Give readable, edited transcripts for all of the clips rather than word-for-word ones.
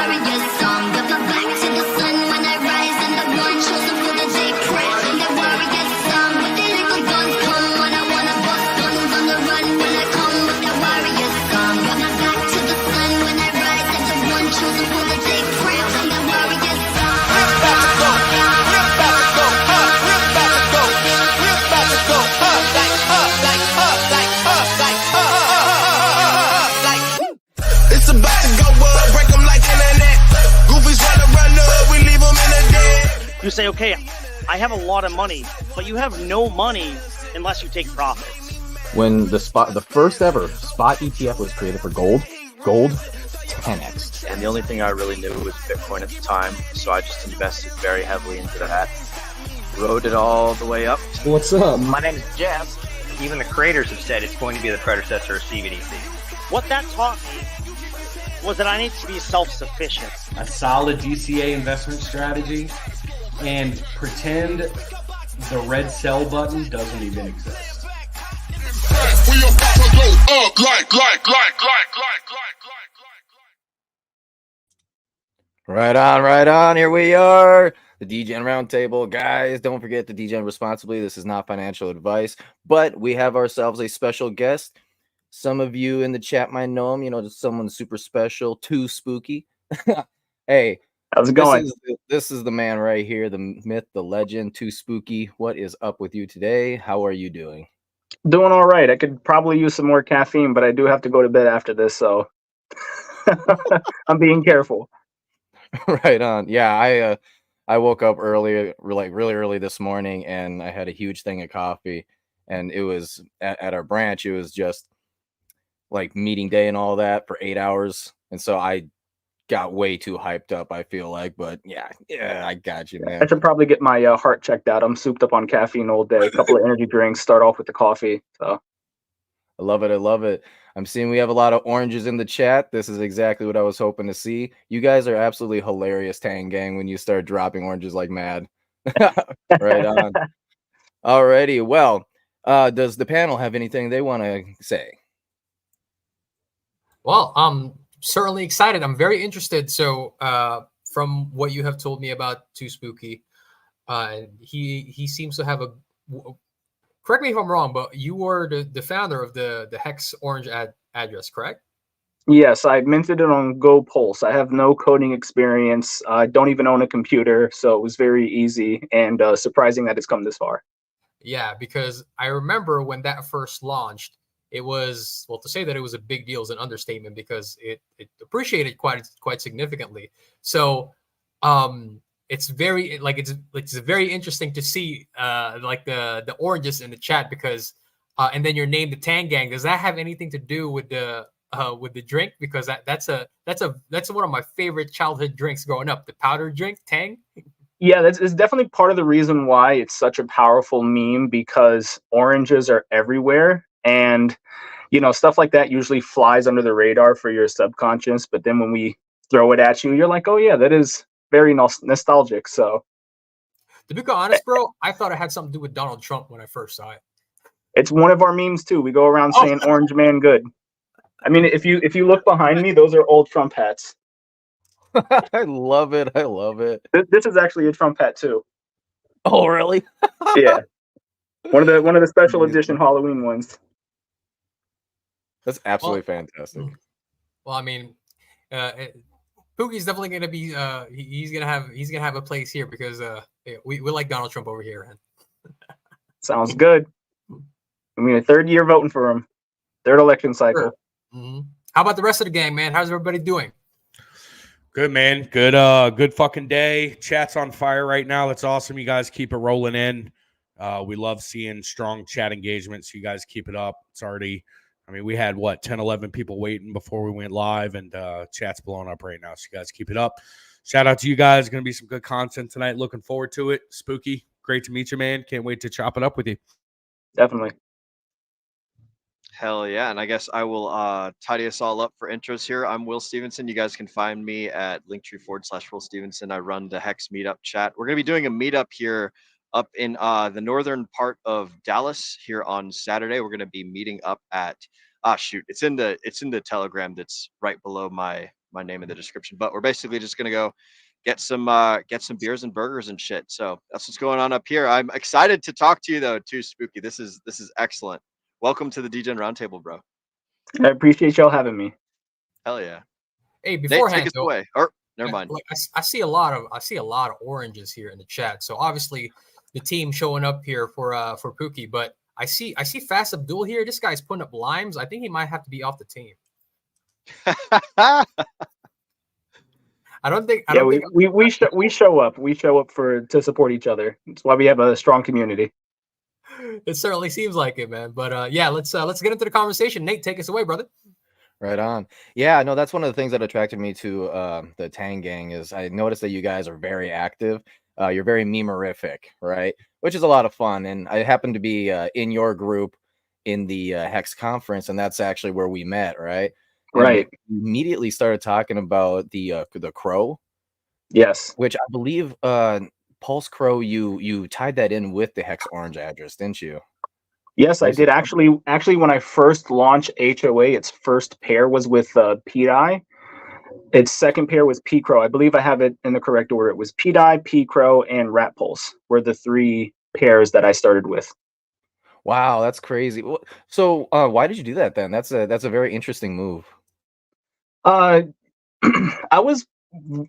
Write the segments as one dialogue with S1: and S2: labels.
S1: warrior song. Got my back to the sun when I rise, and the one chosen for the day crash. And the warrior song with the little guns come when I wanna bust guns on the run when I come with the warrior song. Got my back to the sun when I rise, and the one chosen for the day crash. And the warrior song.
S2: We're about to go, we're about to go, we're about to go, we're about to go, like up, like up, like up, like up, like. It's about to go up, break them like internet. Goofies try to run up, we leave them in the dead.
S3: You say, okay, I have a lot of money, but you have no money unless you take profits.
S4: When the first ever spot ETF was created for gold 10x.
S3: And the only thing I really knew was Bitcoin at the time, so I just invested very heavily into that. Rode it all the way up.
S5: What's up?
S6: My name is Jeff. Even the creators have said it's going to be the predecessor of CBDC.
S3: What that taught me was that I need to be self-sufficient.
S5: A solid DCA investment strategy, and pretend the red sell button doesn't even exist.
S2: We about to go up, like.
S4: Right on. Here we are. The DGen Roundtable. Guys, don't forget to DGen responsibly. This is not financial advice, but we have ourselves a special guest. Some of you in the chat might know him. You know, someone super special, too spooky. Hey,
S7: how's it going?
S4: This is the man right here, the myth, the legend, too spooky. What is up with you today? How are you doing?
S7: Doing all right. I could probably use some more caffeine, but I do have to go to bed after this, so I'm being careful.
S4: Right on. Yeah, I woke up early, like really early this morning, and I had a huge thing of coffee, and it was at our branch. It was just like meeting day and all that for 8 hours, and so I got way too hyped up, I feel like. But yeah, I got you, man.
S7: I should probably get my heart checked out. I'm souped up on caffeine all day. A couple of energy drinks, start off with the coffee. So
S4: I love it. I'm seeing we have a lot of oranges in the chat. This is exactly what I was hoping to see. You guys are absolutely hilarious, Tang Gang, when you start dropping oranges like mad. Right on. Alrighty. Well, does the panel have anything they want to say?
S8: Well, I'm certainly excited. I'm very interested. So from what you have told me about Too Spooky, he seems to have a... Correct me if I'm wrong, but you were the founder of the Hex Orange address, correct?
S7: yes, I minted it on Go Pulse. I have no coding experience. I don't even own a computer, so it was very easy and surprising that it's come this far.
S8: Yeah, because I remember when that first launched, it was, well, to say that it was a big deal is an understatement because it appreciated quite significantly. So it's very it's very interesting to see like the oranges in the chat because and then your name, the Tang Gang. Does that have anything to do with the drink? Because that's one of my favorite childhood drinks growing up, the powdered drink Tang.
S7: Yeah, it's definitely part of the reason why it's such a powerful meme, because oranges are everywhere, and you know, stuff like that usually flies under the radar for your subconscious, but then when we throw it at you, you're like, oh yeah, that is very nostalgic. So
S8: to be honest, bro, I thought it had something to do with Donald Trump when I first saw it.
S7: It's one of our memes too. We go around saying orange man good. I mean, if you look behind me, those are old Trump hats.
S4: I love it.
S7: This is actually a Trump hat too.
S4: Oh, really?
S7: Yeah. One of the special edition Halloween ones.
S4: That's absolutely fantastic.
S8: Well, I mean, Pookie's definitely gonna be he's gonna have a place here because we like Donald Trump over here.
S7: Sounds good. I mean, a third year voting for him, third election cycle.
S8: Sure. Mm-hmm. How about the rest of the gang, man? How's everybody doing?
S9: Good, man. Good fucking day. Chat's on fire right now. That's awesome. You guys keep it rolling in. We love seeing strong chat engagement, so you guys keep it up. It's already, I mean, we had, 10, 11 people waiting before we went live, and chat's blowing up right now, so you guys keep it up. Shout out to you guys. Going to be some good content tonight. Looking forward to it. Spooky, great to meet you, man. Can't wait to chop it up with you.
S7: Definitely.
S10: Hell yeah. And I guess I will tidy us all up for intros here. I'm Will Stevenson. You guys can find me at linktree/Will Stevenson. I run the Hex Meetup chat. We're going to be doing a meetup here up in the northern part of Dallas here on Saturday. We're going to be meeting up at it's in the Telegram that's right below my my name in the description. But we're basically just gonna go get some beers and burgers and shit. So that's what's going on up here. I'm excited to talk to you though, too, Spooky. This is excellent. Welcome to the DGen Roundtable, bro.
S7: I appreciate y'all having me.
S10: Hell yeah.
S8: Hey,
S10: Nate,
S8: beforehand,
S10: take us
S8: though,
S10: away. Or never mind.
S8: like I see a lot of oranges here in the chat. So obviously the team showing up here for Pookie, but I see Fast Abdul here. This guy's putting up limes. I think he might have to be off the team. I don't think.
S7: We show up. We show up to support each other. That's why we have a strong community.
S8: It certainly seems like it, man. But yeah, let's get into the conversation. Nate, take us away, brother.
S4: Right on. Yeah, no, that's one of the things that attracted me to the Tang Gang is I noticed that you guys are very active. You're very memorific, right? Which is a lot of fun. And I happen to be in your group in the Hex conference, and that's actually where we met, right? And
S7: Right.
S4: we immediately started talking about the Crow,
S7: Yes.
S4: which I believe Pulse Crow, you tied that in with the Hex Orange address, didn't you?
S7: Yes, I did. Actually, when I first launched HOA, its first pair was with PDI. Its second pair was P Crow. I believe I have it in the correct order. It was PDI, P Crow, and Rat Pulse were the three pairs that I started with.
S4: Wow, that's crazy. So why did you do that then? That's a very interesting move.
S7: I was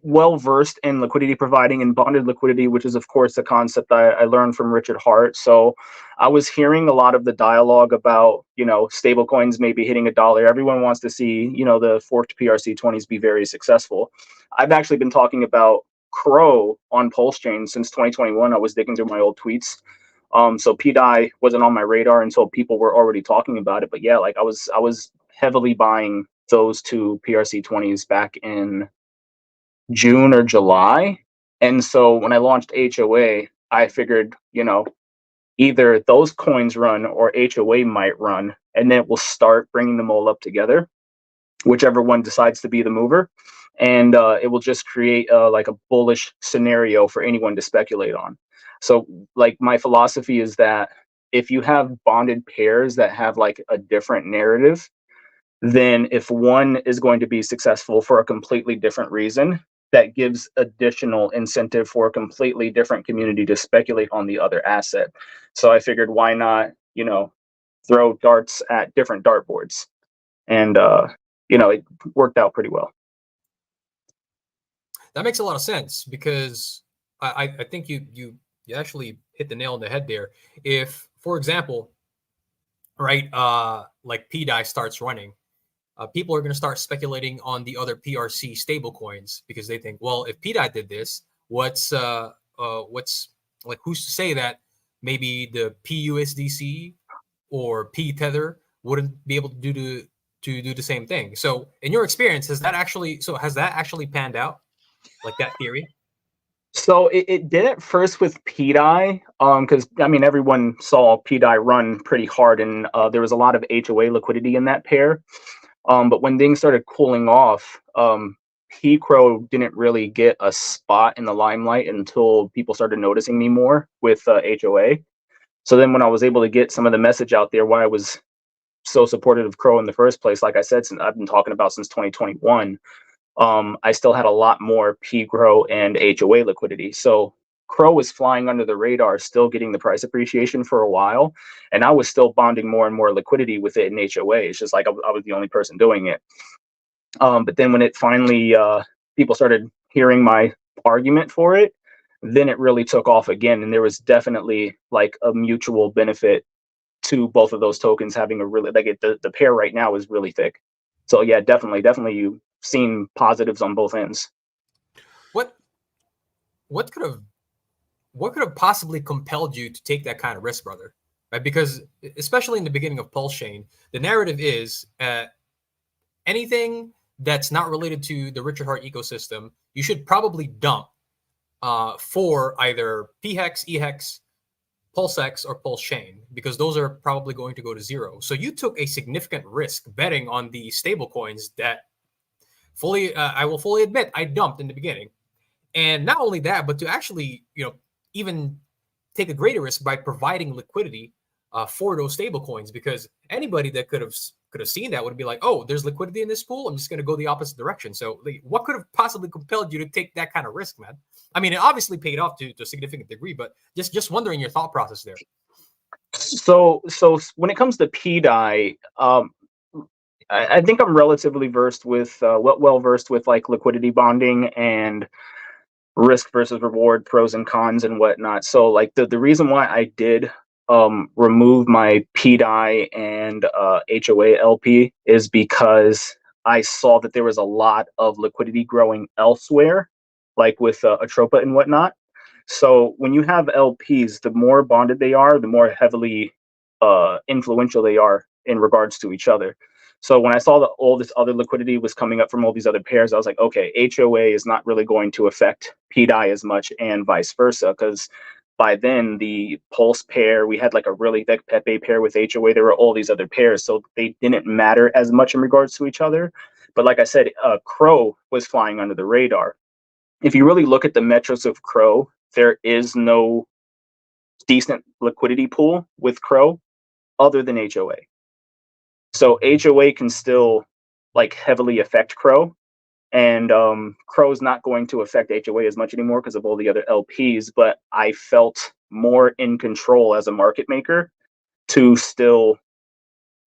S7: well versed in liquidity providing and bonded liquidity, which is of course a concept I learned from Richard Hart. So I was hearing a lot of the dialogue about, stable coins maybe hitting $1. Everyone wants to see, the forked PRC20s be very successful. I've actually been talking about Crow on Pulse Chain since 2021. I was digging through my old tweets. So PDI wasn't on my radar until people were already talking about it. But yeah, like I was heavily buying those two PRC20s back in June or July. And so when I launched HOA, I figured, either those coins run or HOA might run, and then we'll start bringing them all up together, whichever one decides to be the mover. And it will just create like a bullish scenario for anyone to speculate on. So like my philosophy is that if you have bonded pairs that have like a different narrative, then if one is going to be successful for a completely different reason, that gives additional incentive for a completely different community to speculate on the other asset. So I figured, why not, throw darts at different dartboards? And, it worked out pretty well.
S8: That makes a lot of sense because I think you actually hit the nail on the head there. If, for example, right, like PDI starts running, people are going to start speculating on the other PRC stablecoins because they think, well, if PDI did this, what's like, who's to say that maybe the PUSDC or P Tether wouldn't be able to do the same thing? So, in your experience, has that actually panned out, like that theory?
S7: So it did at first with PDI, because everyone saw PDI run pretty hard, and there was a lot of HOA liquidity in that pair. But when things started cooling off, P Crow didn't really get a spot in the limelight until people started noticing me more with HOA. So then when I was able to get some of the message out there, why I was so supportive of Crow in the first place, like I said, since I've been talking about since 2021, I still had a lot more P Crow and HOA liquidity. So Crow was flying under the radar, still getting the price appreciation for a while, and I was still bonding more and more liquidity with it in HOA. It's just like I was the only person doing it. But then when it finally, people started hearing my argument for it, then it really took off again, and there was definitely like a mutual benefit to both of those tokens having a really the pair right now is really thick. So yeah, definitely you've seen positives on both ends.
S8: What could have possibly compelled you to take that kind of risk, brother? Right? Because especially in the beginning of Pulse Chain, the narrative is anything that's not related to the Richard Hart ecosystem, you should probably dump for either PHEX, EHEX, PulseX, or Pulse Chain, because those are probably going to go to zero. So you took a significant risk betting on the stable coins that I will fully admit I dumped in the beginning. And not only that, but to actually, even take a greater risk by providing liquidity for those stable coins, because anybody that could have could have seen that would be like, oh, there's liquidity in this pool. I'm just going to go the opposite direction. So like, what could have possibly compelled you to take that kind of risk, man? I mean, it obviously paid off to a significant degree, but just wondering your thought process there.
S7: So when it comes to PDI, I think I'm relatively versed with well versed with like liquidity bonding and risk versus reward, pros and cons and whatnot. So like the reason why I did remove my PDI and HOA LP is because I saw that there was a lot of liquidity growing elsewhere, like with Atropa and whatnot. So when you have LPs, the more bonded they are, the more heavily influential they are in regards to each other. So when I saw that all this other liquidity was coming up from all these other pairs, I was like, okay, HOA is not really going to affect PDI as much, and vice versa, because by then the Pulse pair, we had like a really thick Pepe pair with HOA. There were all these other pairs, so they didn't matter as much in regards to each other. But like I said, Crow was flying under the radar. If you really look at the metrics of Crow, there is no decent liquidity pool with Crow other than HOA. So HOA can still like heavily affect Crow, and Crow is not going to affect HOA as much anymore because of all the other LPs. But I felt more in control as a market maker to still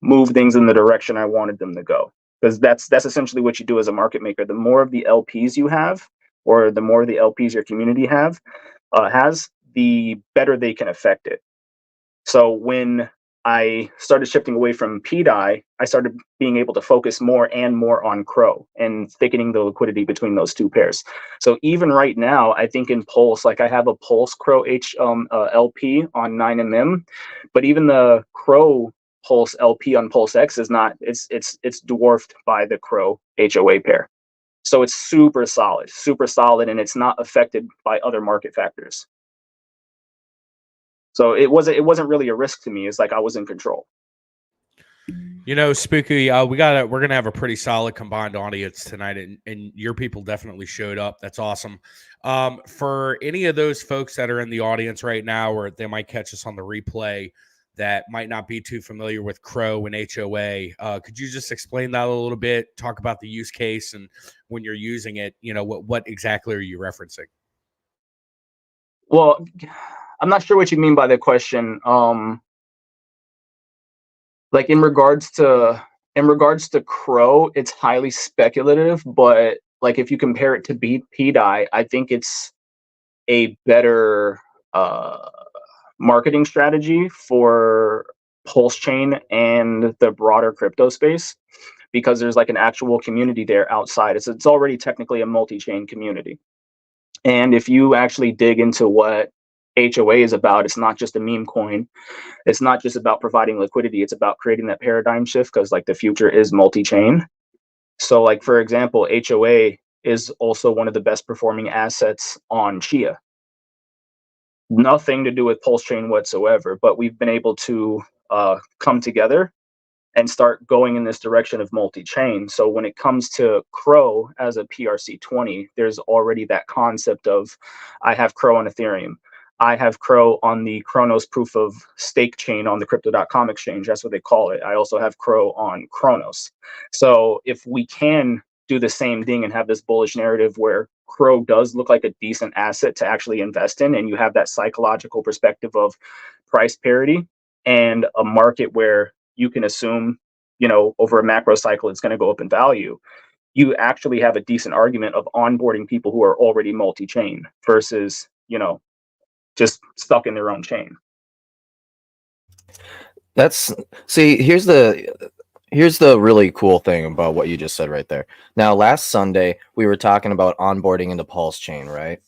S7: move things in the direction I wanted them to go, because that's essentially what you do as a market maker. The more of the LPs you have, or the more of the LPs your community has, the better they can affect it. So when I started shifting away from PDI, I started being able to focus more and more on Crow and thickening the liquidity between those two pairs. So even right now, I think in Pulse, like I have a Pulse Crow LP on 9mm, but even the Crow Pulse LP on Pulse X is not, it's dwarfed by the Crow HOA pair. So it's super solid, and it's not affected by other market factors. So it wasn't really a risk to me. It's like I was in control.
S9: You know, Spooky, we're gonna have a pretty solid combined audience tonight, and your people definitely showed up. That's awesome. For any of those folks that are in the audience right now, or they might catch us on the replay, that might not be too familiar with Crow and HOA, could you just explain that a little bit? Talk about the use case, and when you're using it, you know, what exactly are you referencing?
S7: Well, I'm not sure what you mean by the question. Like in regards to Crow, it's highly speculative, but like if you compare it to PDI, I think it's a better marketing strategy for Pulse Chain and the broader crypto space, because there's like an actual community there outside. It's already technically a multi-chain community. And if you actually dig into what HOA is about, it's not just a meme coin. It's not just about providing liquidity. It's about creating that paradigm shift, because like the future is multi-chain. So like, for example, HOA is also one of the best performing assets on Chia. Nothing to do with Pulse Chain whatsoever, but we've been able to come together and start going in this direction of multi-chain. So when it comes to Crow as a PRC20, there's already that concept of, I have Crow on Ethereum. I have Crow on the Kronos proof of stake chain on the crypto.com exchange. That's what they call it. I also have Crow on Kronos. So if we can do the same thing and have this bullish narrative where Crow does look like a decent asset to actually invest in, and you have that psychological perspective of price parity and a market where you can assume, you know, over a macro cycle, it's going to go up in value, you actually have a decent argument of onboarding people who are already multi-chain versus, you know, just stuck in their own chain.
S4: Here's the really cool thing about what you just said right there. Now, last Sunday, we were talking about onboarding into Pulse Chain, right?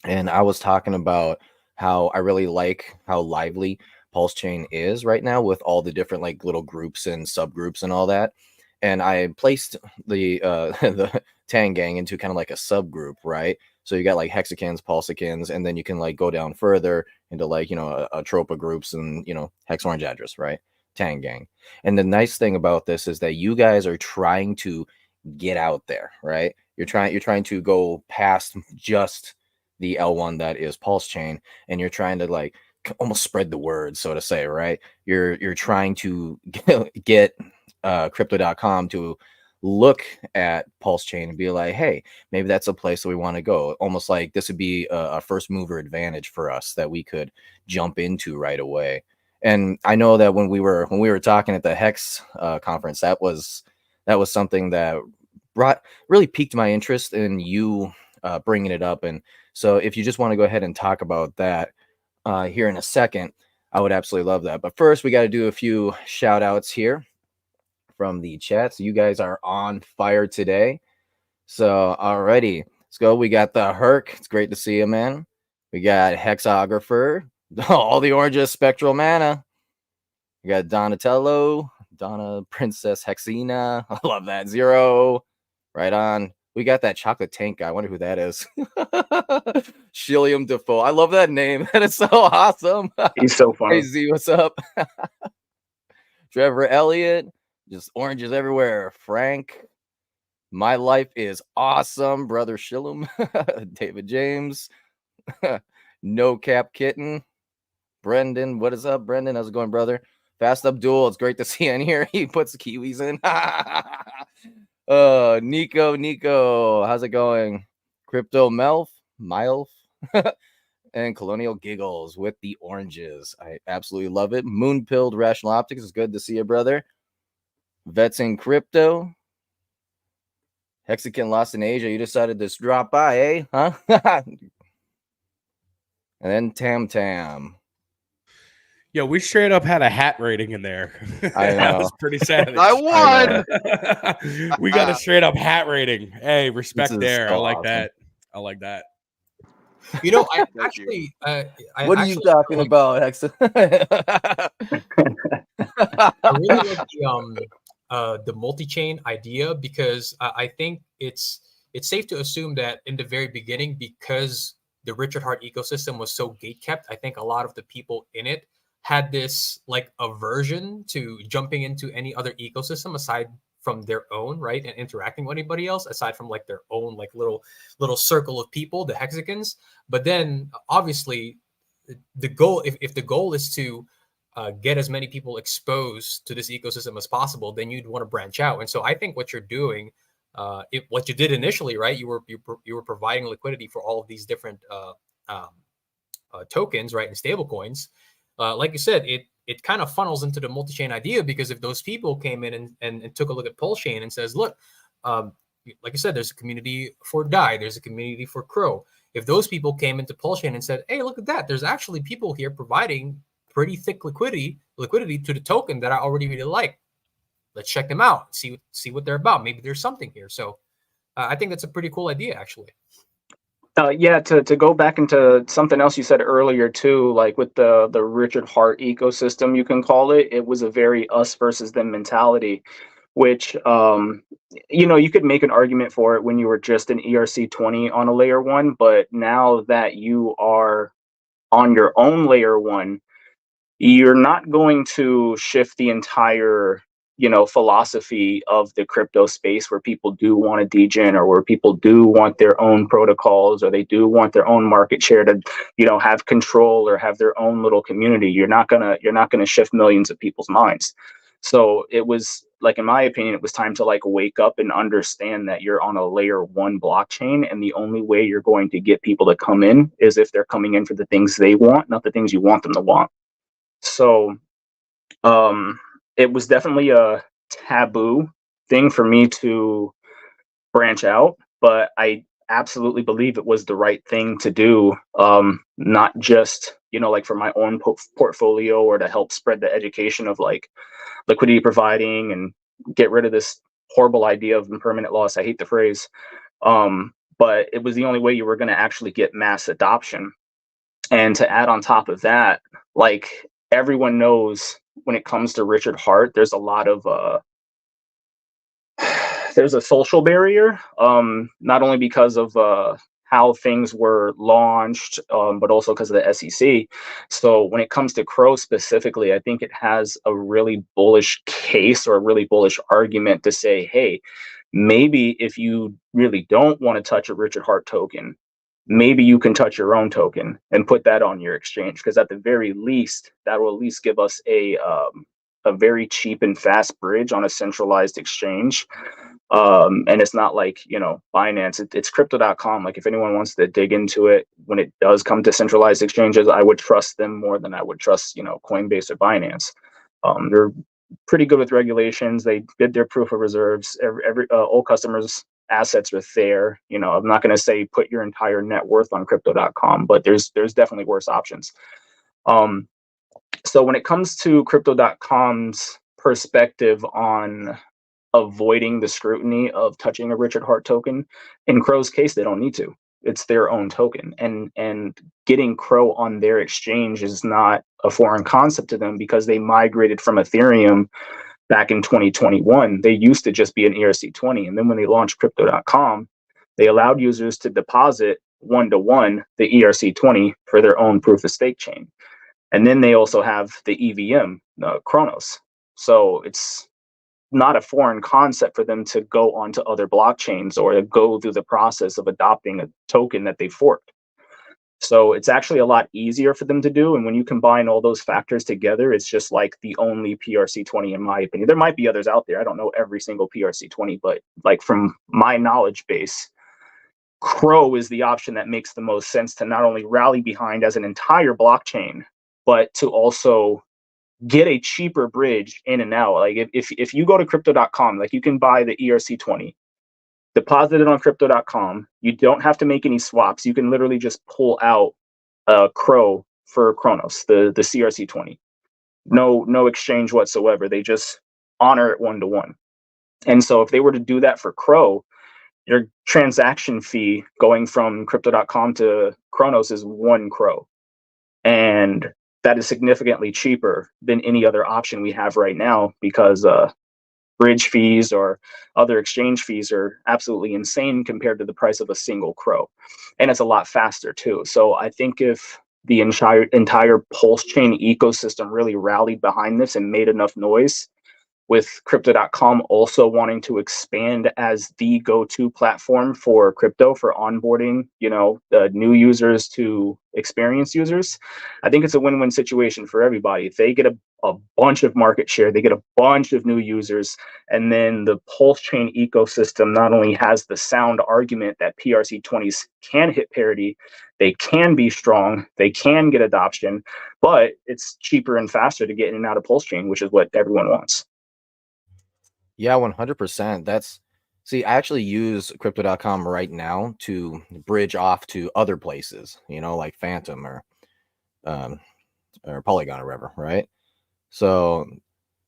S4: And I was talking about how I really like how lively Pulse Chain is right now with all the different like little groups and subgroups and all that. And I placed the the Tang Gang into kind of like a subgroup, right? So you got like hexicans, pulsicans, and then you can like go down further into like, you know, a tropa groups and, you know, hex orange address, right? Tang Gang. And the nice thing about this is that you guys are trying to get out there, right? You're trying to go past just the L1 that is Pulse Chain, and you're trying to like almost spread the word, so to say, right? You're trying to get crypto.com to look at Pulse Chain and be like, hey, maybe that's a place that we want to go. Almost like this would be a first mover advantage for us that we could jump into right away. And I know that when we were talking at the Hex conference, that was something that really piqued my interest in you bringing it up. And so if you just want to go ahead and talk about that here in a second, I would absolutely love that. But first, we got to do a few shout outs here from the chat. So you guys are on fire today. So alrighty, let's go. We got the Herc. It's great to see you, man. We got Hexographer. All the oranges, Spectral Mana. We got Donatello, Donna Princess Hexina. I love that. Zero. Right on. We got that chocolate tank guy. I wonder who that is. Shilliam Defoe. I love that name. That is so awesome.
S7: He's so funny.
S4: Hey Z, what's up? Trevor Elliott. Just oranges everywhere. Frank. My life is awesome. Brother Shillum. David James. No Cap Kitten. Brendan. What is up, Brendan? How's it going, brother? Fast Abdul. It's great to see you in here. He puts the Kiwis in. Nico, how's it going? Crypto Melf, and Colonial Giggles with the oranges. I absolutely love it. Moonpilled Rational Optics, it's good to see you, brother. Vets in Crypto. Hexican Lost in Asia, you decided to drop by, eh? Huh? And then Tam.
S9: Yeah, we straight up had a hat rating in there.
S4: I know.
S9: That was pretty savage.
S10: I won.
S9: We got a straight up hat rating. Hey, respect there.
S4: So
S9: I like
S4: awesome.
S9: that. I like that.
S8: You know, I
S10: Thank you.
S8: actually,
S4: What are you talking about, Hexa?
S8: I really like the multi-chain idea because I think it's safe to assume that in the very beginning, because the Richard Heart ecosystem was so gatekept, I think a lot of the people in it had this like aversion to jumping into any other ecosystem aside from their own, right, and interacting with anybody else aside from like their own like little circle of people, the Hexicans. But then obviously the goal, if the goal is to get as many people exposed to this ecosystem as possible, then you'd want to branch out. And so I think what you're doing, what you did initially, right, you were providing liquidity for all of these different tokens, right, and stable coins. Like you said, it kind of funnels into the multi-chain idea, because if those people came in and took a look at Pulse Chain and says, look, like I said, there's a community for DAI, there's a community for Crow. If those people came into Pulse Chain and said, hey, look at that, there's actually people here providing pretty thick liquidity to the token that I already really like. Let's check them out, see what they're about. Maybe there's something here. So I think that's a pretty cool idea, actually.
S7: Yeah, to go back into something else you said earlier too, like with the Richard Heart ecosystem, you can call it. It was a very us versus them mentality, which you could make an argument for it when you were just an ERC20 on a layer 1, but now that you are on your own layer 1, you're not going to shift the entire philosophy of the crypto space, where people do want to degen, or where people do want their own protocols, or they do want their own market share to have control or have their own little community. You're not gonna shift millions of people's minds. So it was like, in my opinion, it was time to like wake up and understand that you're on a layer 1 blockchain, and the only way you're going to get people to come in is if they're coming in for the things they want, not the things you want them to want. So it was definitely a taboo thing for me to branch out, but I absolutely believe it was the right thing to do. Not just, like for my own portfolio, or to help spread the education of like liquidity providing and get rid of this horrible idea of impermanent loss. I hate the phrase. But it was the only way you were going to actually get mass adoption. And to add on top of that, like everyone knows, when it comes to Richard Heart, there's a lot of there's a social barrier, not only because of how things were launched, but also because of the SEC. So when it comes to Crow specifically, I think it has a really bullish case, or a really bullish argument to say, hey, maybe if you really don't want to touch a Richard Heart token, maybe you can touch your own token and put that on your exchange, because at the very least, that will at least give us a a very cheap and fast bridge on a centralized exchange. And it's not like, Binance, it's crypto.com. Like if anyone wants to dig into it, when it does come to centralized exchanges, I would trust them more than I would trust, Coinbase or Binance. They're pretty good with regulations. They did their proof of reserves. Every all customers' assets are there. I'm not going to say put your entire net worth on crypto.com, but there's definitely worse options. So when it comes to crypto.com's perspective on avoiding the scrutiny of touching a Richard Hart token, in Crow's case, they don't need to. It's their own token, and getting Crow on their exchange is not a foreign concept to them because they migrated from Ethereum back in 2021. They used to just be an ERC20, and then when they launched crypto.com, they allowed users to deposit one-to-one the ERC20 for their own proof of stake chain. And then they also have the EVM, Chronos. So it's not a foreign concept for them to go onto other blockchains or to go through the process of adopting a token that they forked. So it's actually a lot easier for them to do. And when you combine all those factors together, it's just like the only PRC20, in my opinion. There might be others out there. I don't know every single PRC20, but like from my knowledge base, Crow is the option that makes the most sense to not only rally behind as an entire blockchain, but to also get a cheaper bridge in and out. Like if you go to crypto.com, like you can buy the ERC20, deposit it on crypto.com. You don't have to make any swaps. You can literally just pull out Crow for Chronos, the CRC20. No exchange whatsoever. They just honor it one-to-one. And so if they were to do that for Crow, your transaction fee going from crypto.com to Chronos is 1 Crow. And that is significantly cheaper than any other option we have right now because bridge fees or other exchange fees are absolutely insane compared to the price of a single Crow. And it's a lot faster too. So I think if the entire Pulse chain ecosystem really rallied behind this and made enough noise, with crypto.com also wanting to expand as the go-to platform for crypto for onboarding, new users to experienced users, I think it's a win-win situation for everybody. If they get a bunch of market share, they get a bunch of new users, and then the Pulse chain ecosystem not only has the sound argument that PRC20s can hit parity, they can be strong, they can get adoption, but it's cheaper and faster to get in and out of Pulse chain, which is what everyone wants.
S4: Yeah, 100%. I actually use crypto.com right now to bridge off to other places, like Phantom or Polygon or whatever, right? So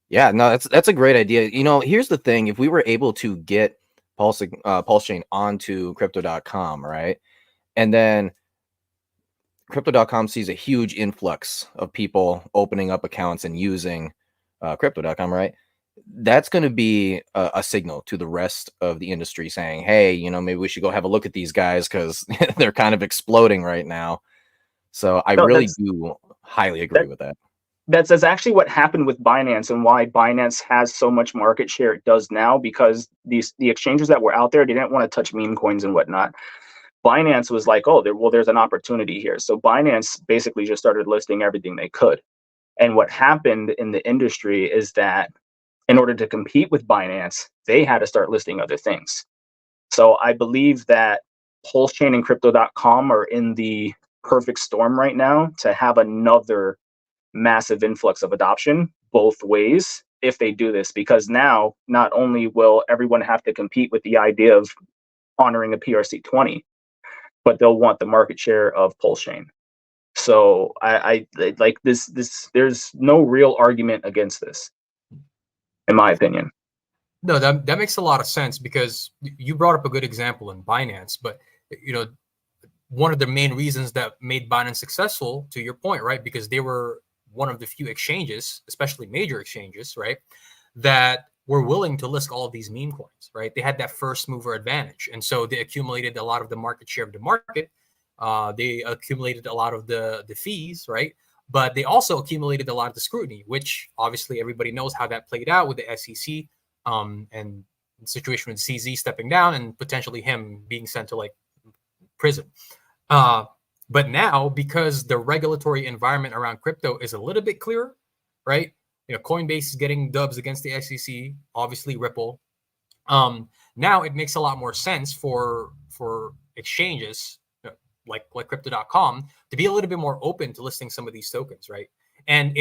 S4: yeah, no, that's a great idea. Here's the thing: if we were able to get Pulse Chain onto crypto.com, right, and then crypto.com sees a huge influx of people opening up accounts and using crypto.com, right? That's going to be a signal to the rest of the industry saying, hey, maybe we should go have a look at these guys because they're kind of exploding right now. So I really do highly agree with that.
S7: That's actually what happened with Binance and why Binance has so much market share it does now, because the exchanges that were out there didn't want to touch meme coins and whatnot. Binance was like, there's an opportunity here. So Binance basically just started listing everything they could. And what happened in the industry is that in order to compete with Binance, they had to start listing other things. So I believe that Pulse Chain and Crypto.com are in the perfect storm right now to have another massive influx of adoption both ways if they do this, because now not only will everyone have to compete with the idea of honoring a PRC20, but they'll want the market share of Pulse Chain. So I like this. There's no real argument against this, in my opinion.
S8: No, that makes a lot of sense, because you brought up a good example in Binance, but one of the main reasons that made Binance successful, to your point, right? Because they were one of the few exchanges, especially major exchanges, right, that were willing to list all of these meme coins, right? They had that first mover advantage. And so they accumulated a lot of the market share of the market. They accumulated a lot of the fees, right? But they also accumulated a lot of the scrutiny, which obviously everybody knows how that played out with the SEC and the situation with CZ stepping down and potentially him being sent to like prison. But now, because the regulatory environment around crypto is a little bit clearer, right? Coinbase is getting dubs against the SEC, obviously Ripple. Now it makes a lot more sense for exchanges like Crypto.com to be a little bit more open to listing some of these tokens, right? And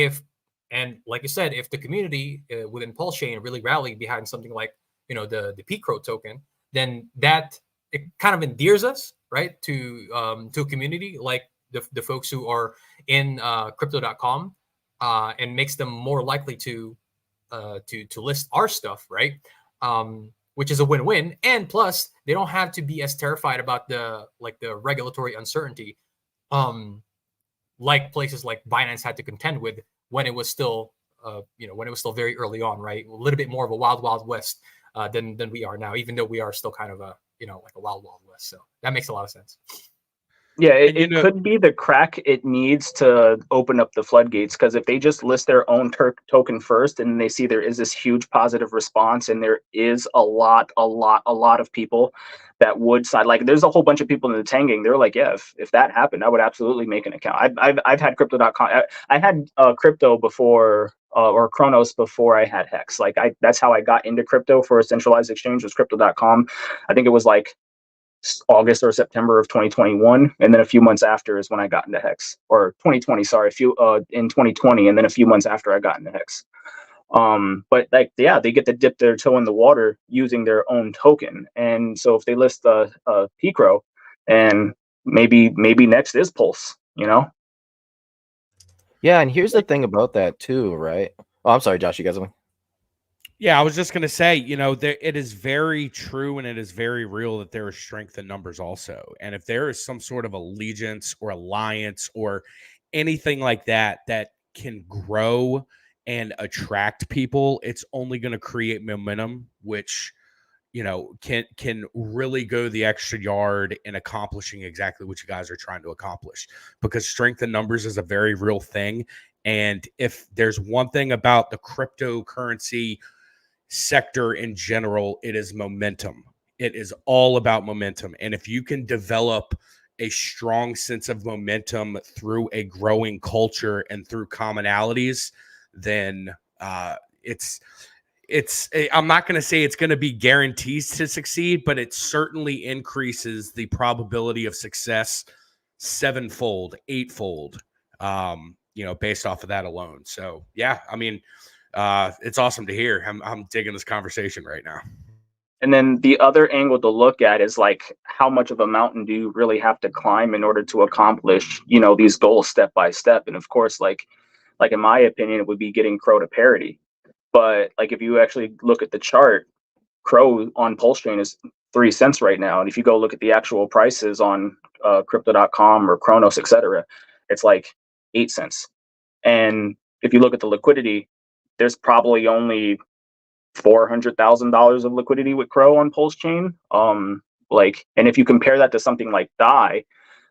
S8: like you said, if the community within Pulse Chain really rallied behind something like the PCRO token, then that it kind of endears us, right, to a community like the folks who are in Crypto.com, and makes them more likely to list our stuff, right? Which is a win-win, and plus they don't have to be as terrified about the regulatory uncertainty, like places like Binance had to contend with when it was still, very early on, right? A little bit more of a wild west than we are now, even though we are still kind of a like a wild west. So that makes a lot of sense.
S7: Yeah, it could be the crack it needs to open up the floodgates, because if they just list their own token first and they see there is this huge positive response and there is a lot of people that would side, like there's a whole bunch of people in the Tanging, they're like, yeah, if that happened, I would absolutely make an account. I've had Crypto.com. I had crypto before, or Chronos before I had Hex. Like that's how I got into crypto for a centralized exchange, was Crypto.com. I think it was like August or September of 2021, and then a few months after is when I got into Hex, or 2020. Sorry, in 2020, and then a few months after I got into Hex. But like, yeah, they get to dip their toe in the water using their own token, and so if they list a PCRO, and maybe next is Pulse,
S4: Yeah, and here's the thing about that too, right? Oh, I'm sorry, Josh. You guys have me?
S9: Yeah, I was just going to say, it is very true and it is very real that there is strength in numbers also. And if there is some sort of allegiance or alliance or anything like that can grow and attract people, it's only going to create momentum, which, can really go the extra yard in accomplishing exactly what you guys are trying to accomplish, because strength in numbers is a very real thing. And if there's one thing about the cryptocurrency sector in general, it is momentum. It is all about momentum. And if you can develop a strong sense of momentum through a growing culture and through commonalities, then I'm not going to say it's going to be guarantees to succeed, but it certainly increases the probability of success 7-fold, 8-fold, based off of that alone. So yeah, I mean, it's awesome to hear. I'm digging this conversation right now.
S7: And then the other angle to look at is like, how much of a mountain do you really have to climb in order to accomplish, these goals step by step? And of course, like in my opinion, it would be getting Crow to parity. But like, if you actually look at the chart, Crow on Pulse Chain is 3 cents right now. And if you go look at the actual prices on Crypto.com or Chronos, etc., it's like 8 cents. And if you look at the liquidity, there's probably only $400,000 of liquidity with Crow on Pulse Chain. And if you compare that to something like DAI,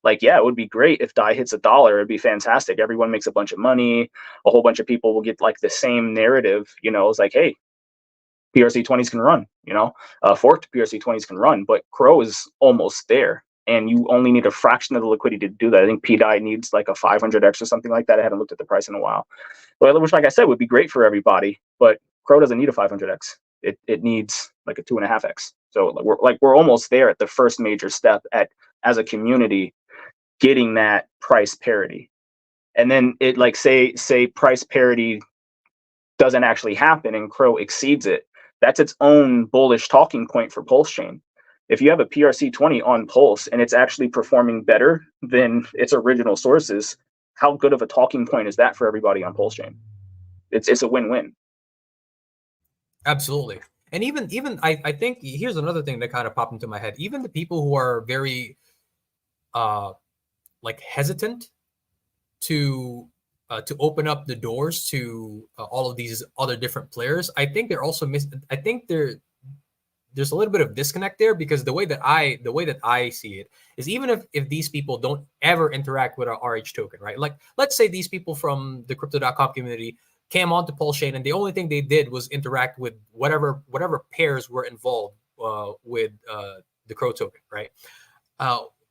S7: like, yeah, it would be great if DAI hits $1. It'd be fantastic. Everyone makes a bunch of money. A whole bunch of people will get like the same narrative. It's like, hey, PRC20s can run. Forked PRC20s can run, but Crow is almost there, and you only need a fraction of the liquidity to do that. I think PDAI needs like a 500x or something like that. I haven't looked at the price in a while, which, like I said, would be great for everybody. But Crow doesn't need a 500x. It needs like a 2.5x. So we're almost there at the first major step as a community getting that price parity. And then it like say price parity doesn't actually happen and Crow exceeds it. That's its own bullish talking point for Pulse Chain. If you have a PRC20 on Pulse and it's actually performing better than its original sources, how good of a talking point is that for everybody on Pulse Chain? It's a win-win.
S8: Absolutely. And even I think here's another thing that kind of popped into my head. Even the people who are very hesitant to open up the doors to all of these other different players, I think they're also I think there's a little bit of disconnect there, because the way that I see it is, even if these people don't ever interact with our RH token, right? Like, let's say these people from the Crypto.com community came onto Pulse Chain and the only thing they did was interact with whatever pairs were involved with the Crow token, right?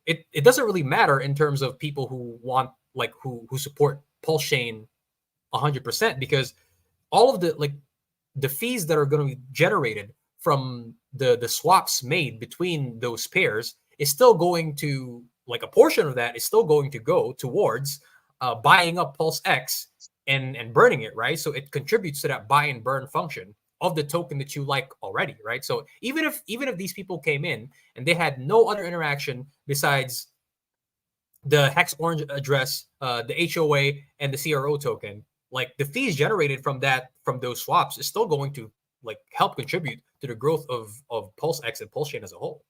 S8: It doesn't really matter in terms of people who want who support Pulse Chain 100%, because all of the fees that are going to be generated from the swaps made between those pairs is still going to, like, a portion of that is still going to go towards buying up Pulse X and burning it, right? So it contributes to that buy and burn function of the token that you like already, right? So even if these people came in and they had no other interaction besides the Hex Orange address, the HOA, and the CRO token, like, the fees generated from those swaps is still going to, like, help contribute to the growth of Pulse X and Pulse Chain as a whole.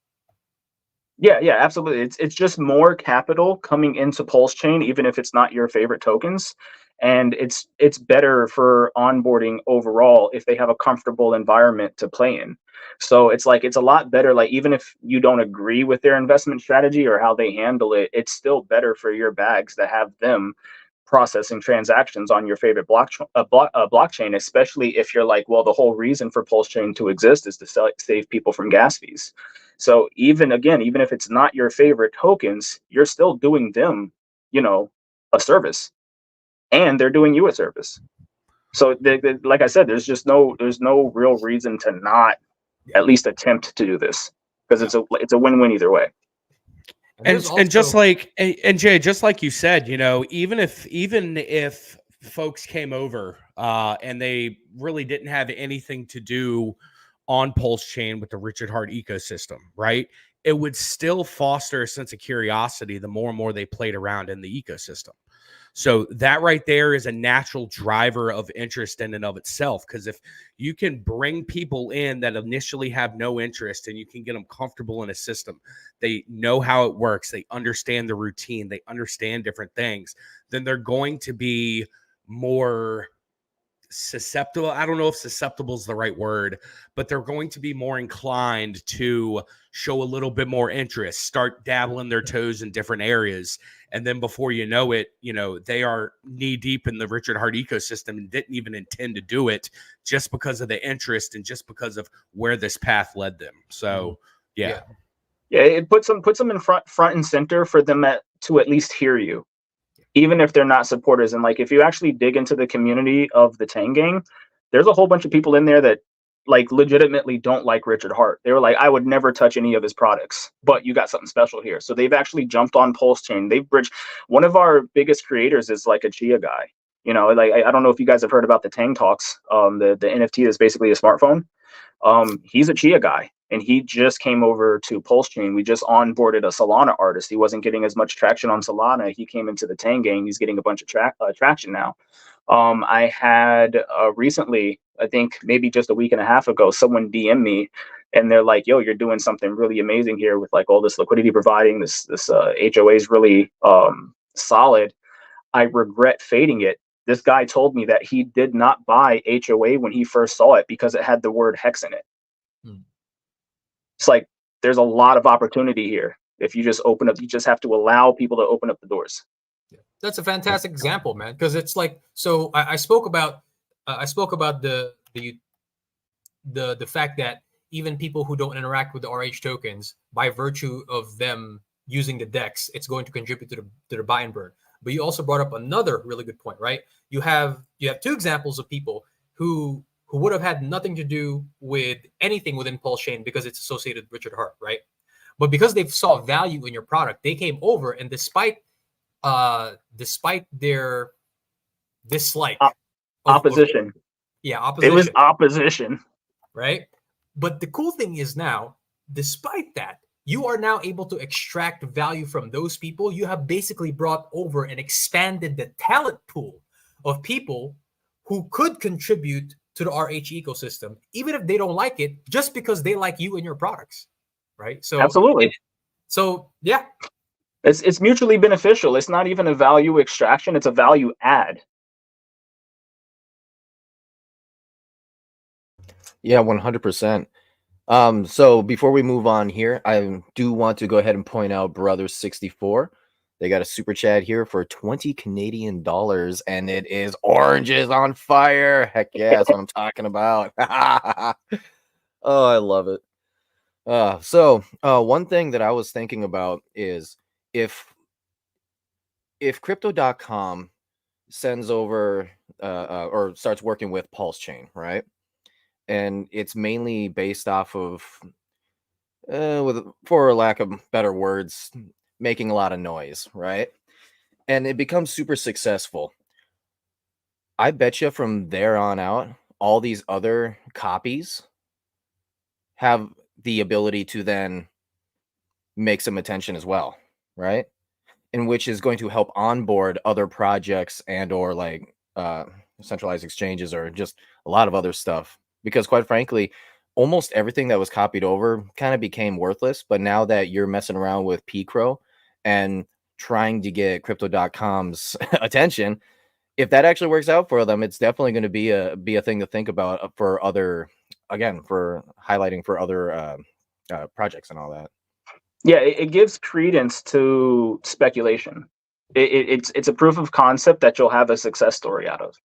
S7: Yeah, absolutely. It's just more capital coming into Pulse Chain, even if it's not your favorite tokens. And it's better for onboarding overall if they have a comfortable environment to play in. So it's a lot better. Like, even if you don't agree with their investment strategy or how they handle it, it's still better for your bags to have them processing transactions on your favorite blockchain, especially if you're like, well, the whole reason for Pulse Chain to exist is to save people from gas fees. So even if it's not your favorite tokens, you're still doing them, a service, and they're doing you a service. So like I said, there's no real reason to not at least attempt to do this, because it's a win-win either way.
S9: And just like, and Jay, just like you said, even if folks came over and they really didn't have anything to do on Pulse Chain with the Richard Heart ecosystem, right? It would still foster a sense of curiosity the more and more they played around in the ecosystem. So that right there is a natural driver of interest in and of itself. Because if you can bring people in that initially have no interest and you can get them comfortable in a system, they know how it works, they understand the routine, they understand different things, then they're going to be more susceptible. I don't know if susceptible is the right word, but they're going to be more inclined to show a little bit more interest, start dabbling their toes in different areas. And then before you know it, they are knee deep in the Richard Heart ecosystem and didn't even intend to do it, just because of the interest and just because of where this path led them. So, yeah,
S7: it puts them in front and center for them to at least hear you, even if they're not supporters. And, like, if you actually dig into the community of the Tang Gang, there's a whole bunch of people in there that, like, legitimately don't like Richard Heart. They were like, I would never touch any of his products, but you got something special here. So they've actually jumped on Pulse Chain. They've bridged. One of our biggest creators is like a Chia guy. Like, I don't know if you guys have heard about the Tang Talks, the NFT is basically a smartphone. He's a Chia guy, and he just came over to Pulse Chain. We just onboarded a Solana artist. He wasn't getting as much traction on Solana. He came into the Tang Gang. He's getting a bunch of traction now. I had recently, I think maybe just a week and a half ago, someone DM me, and they're like, yo, you're doing something really amazing here with, like, all this liquidity providing. This HOA is really solid. I regret fading it. This guy told me that he did not buy HOA when he first saw it because it had the word Hex in it. It's like, there's a lot of opportunity here. If you just open up, you just have to allow people to open up the doors.
S8: That's a fantastic example, man. Because it's like, so I spoke about the fact that even people who don't interact with the RH tokens, by virtue of them using the DEX, it's going to contribute to the buy and burn. But you also brought up another really good point, right? You have two examples of people who would have had nothing to do with anything within Pulse Chain because it's associated with Richard Heart, right? But because they saw value in your product, they came over, and despite their dislike,
S7: opposition.
S8: Opposition.
S7: It was opposition,
S8: right? But the cool thing is now, despite that, you are now able to extract value from those people. You have basically brought over and expanded the talent pool of people who could contribute to the RH ecosystem, even if they don't like it, just because they like you and your products, right? So
S7: absolutely.
S8: Yeah,
S7: it's mutually beneficial. It's not even a value extraction; it's a value add.
S4: Yeah, 100%. So before we move on here, I do want to go ahead and point out Brothers64. They got a super chat here for 20 Canadian dollars, and it is oranges on fire. Heck yeah, that's what I'm talking about. Oh, I love it. So one thing that I was thinking about is if Crypto.com sends over or starts working with Pulse Chain, right? And it's mainly based off of, with for lack of better words, making a lot of noise, right? And it becomes super successful. I bet you from there on out, all these other copies have the ability to then make some attention as well, right? In which is going to help onboard other projects and or like centralized exchanges or just a lot of other stuff. Because quite frankly, almost everything that was copied over kind of became worthless. But now that you're messing around with PCRO and trying to get crypto.com's attention, if that actually works out for them, it's definitely going to be a thing to think about for other, again, for highlighting for other projects and all that.
S7: Yeah, it gives credence to speculation. It's a proof of concept that you'll have a success story out of.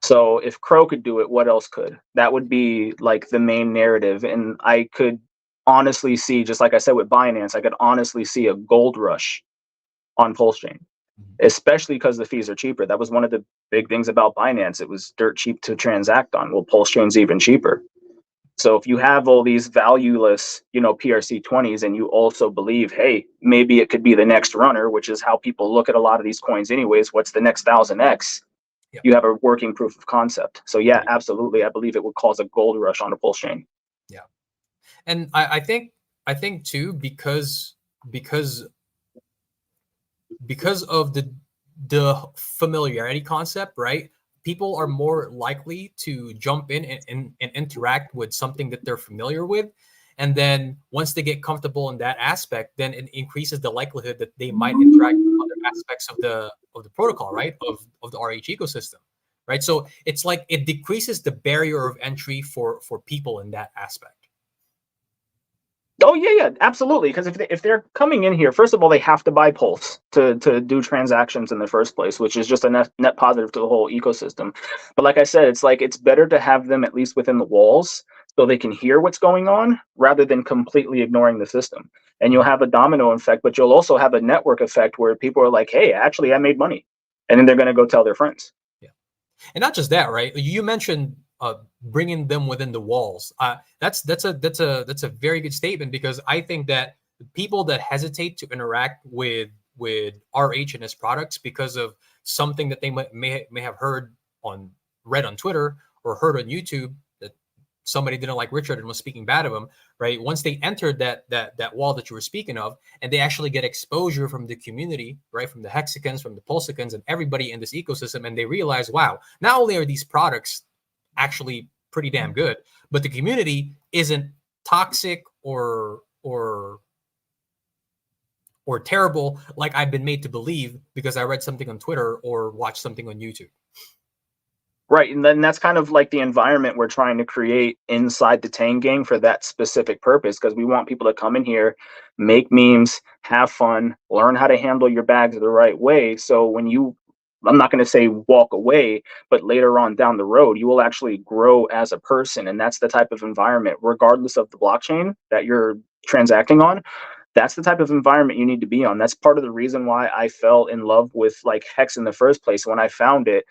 S7: So if Crow could do it, what else could? That would be like the main narrative. And I could honestly see, just like I said with Binance, I could honestly see a gold rush on Pulse Chain, especially because the fees are cheaper. That was one of the big things about Binance. It was dirt cheap to transact on. Well, Pulse Chain's even cheaper. So if you have all these valueless, PRC20s, and you also believe, hey, maybe it could be the next runner, which is how people look at a lot of these coins anyways. What's the next 1000X? Yep. You have a working proof of concept. So yeah, absolutely. I believe it would cause a gold rush on a Pulse Chain.
S8: Yeah. And I think too, because of the familiarity concept, right? People are more likely to jump in and interact with something that they're familiar with. And then once they get comfortable in that aspect, then it increases the likelihood that they might interact with other aspects of the protocol, right? Of the RH ecosystem, right? So it's like it decreases the barrier of entry for people in that aspect.
S7: Oh yeah, absolutely. Because if they're coming in here, first of all, they have to buy Pulse to do transactions in the first place, which is just a net positive to the whole ecosystem. But like I said, it's better to have them at least within the walls so they can hear what's going on rather than completely ignoring the system. And you'll have a domino effect, but you'll also have a network effect where people are like, "Hey, actually, I made money," and then they're going to go tell their friends.
S8: Yeah, and not just that, right? You mentioned bringing them within the walls. That's a very good statement, because I think that people that hesitate to interact with RH and his products because of something that they may have read on Twitter or heard on YouTube that somebody didn't like Richard and was speaking bad of him, right? Once they entered that wall that you were speaking of, and they actually get exposure from the community, right, from the Hexicans, from the Pulsicans, and everybody in this ecosystem, and they realize, wow, not only are these products actually pretty damn good, but the community isn't toxic or terrible like I've been made to believe because I read something on Twitter or watched something on YouTube.
S7: Right, and then that's kind of like the environment we're trying to create inside the Tang Gang for that specific purpose, because we want people to come in here, make memes, have fun, learn how to handle your bags the right way. So when I'm not going to say walk away, but later on down the road, you will actually grow as a person. And that's the type of environment, regardless of the blockchain that you're transacting on. That's the type of environment you need to be on. That's part of the reason why I fell in love with like Hex in the first place. When I found it,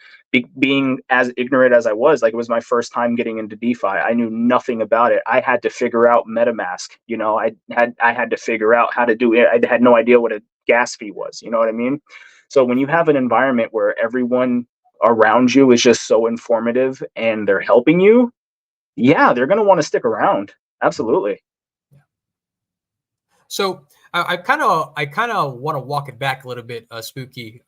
S7: being as ignorant as I was, like it was my first time getting into DeFi. I knew nothing about it. I had to figure out MetaMask. I had to figure out how to do it. I had no idea what a gas fee was. You know what I mean? So when you have an environment where everyone around you is just so informative and they're helping you, yeah, they're going to want to stick around. Absolutely.
S8: So I kind of want to walk it back a little bit, Spooky.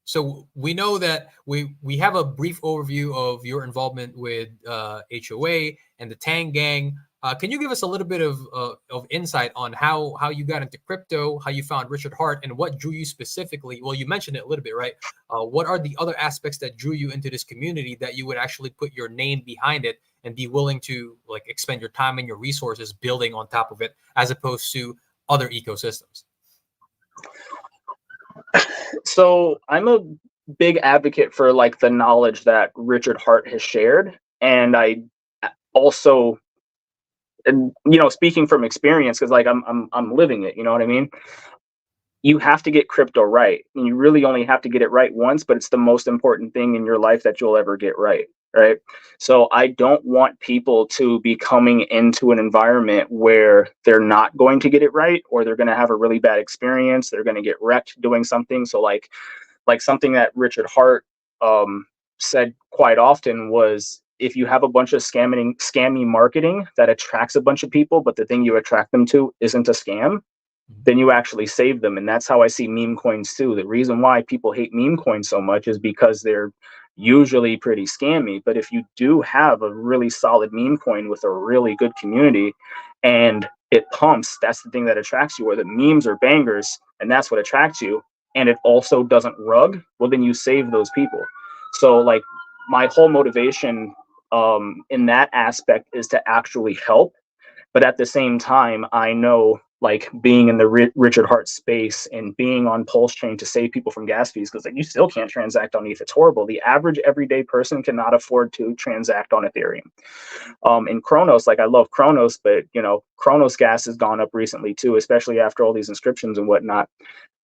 S8: So we know that we have a brief overview of your involvement with HOA and the Tang Gang. Can you give us a little bit of insight on how you got into crypto, how you found Richard Hart, and what drew you specifically? Well, you mentioned it a little bit, right? What are the other aspects that drew you into this community that you would actually put your name behind it and be willing to like expend your time and your resources building on top of it, as opposed to other ecosystems?
S7: So I'm a big advocate for like the knowledge that Richard Hart has shared, and I also, and speaking from experience, because like I'm living it, you know what I mean? you have to get crypto right. And you really only have to get it right once, but it's the most important thing in your life that you'll ever get right. Right. So I don't want people to be coming into an environment where they're not going to get it right, or they're going to have a really bad experience. They're going to get wrecked doing something. So like something that Richard Hart said quite often was, if you have a bunch of scammy marketing that attracts a bunch of people, but the thing you attract them to isn't a scam, then you actually save them. And that's how I see meme coins too. The reason why people hate meme coins so much is because they're usually pretty scammy. But if you do have a really solid meme coin with a really good community and it pumps, that's the thing that attracts you, or the memes are bangers and that's what attracts you, and it also doesn't rug, well, then you save those people. So like my whole motivation in that aspect is to actually help. But at the same time, I know, like, being in the Richard Hart space and being on Pulse Chain to save people from gas fees, because like you still can't transact on ETH. It's horrible. The average everyday person cannot afford to transact on Ethereum. In Chronos, like, I love Chronos, but you know, Chronos gas has gone up recently too, especially after all these inscriptions and whatnot.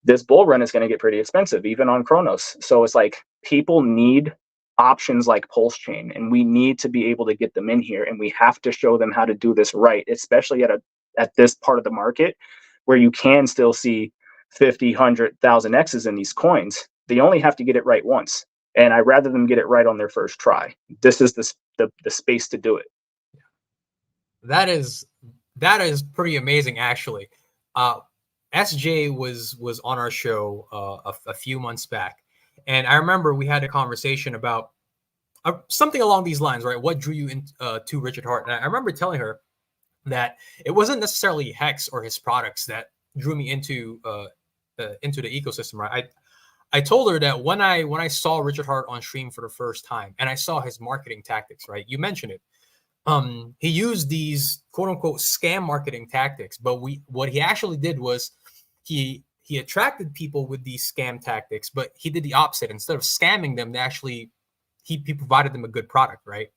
S7: This bull run is going to get pretty expensive, even on Chronos. So it's like people need options like Pulse Chain, and we need to be able to get them in here, and we have to show them how to do this right, especially at this part of the market where you can still see 50, 100,000 X's in these coins. They only have to get it right once, and I'd rather them get it right on their first try. This is the space to do it.
S8: That is pretty amazing, actually. SJ was on our show a few months back, and I remember we had a conversation about something along these lines, right? What drew you to Richard Hart? And I remember telling her that it wasn't necessarily Hex or his products that drew me into the ecosystem, right? I told her that when I saw Richard Hart on stream for the first time and I saw his marketing tactics, right? You mentioned it. He used these quote unquote scam marketing tactics, but what he actually did was he attracted people with these scam tactics, but he did the opposite. Instead of scamming them, he provided them a good product, right?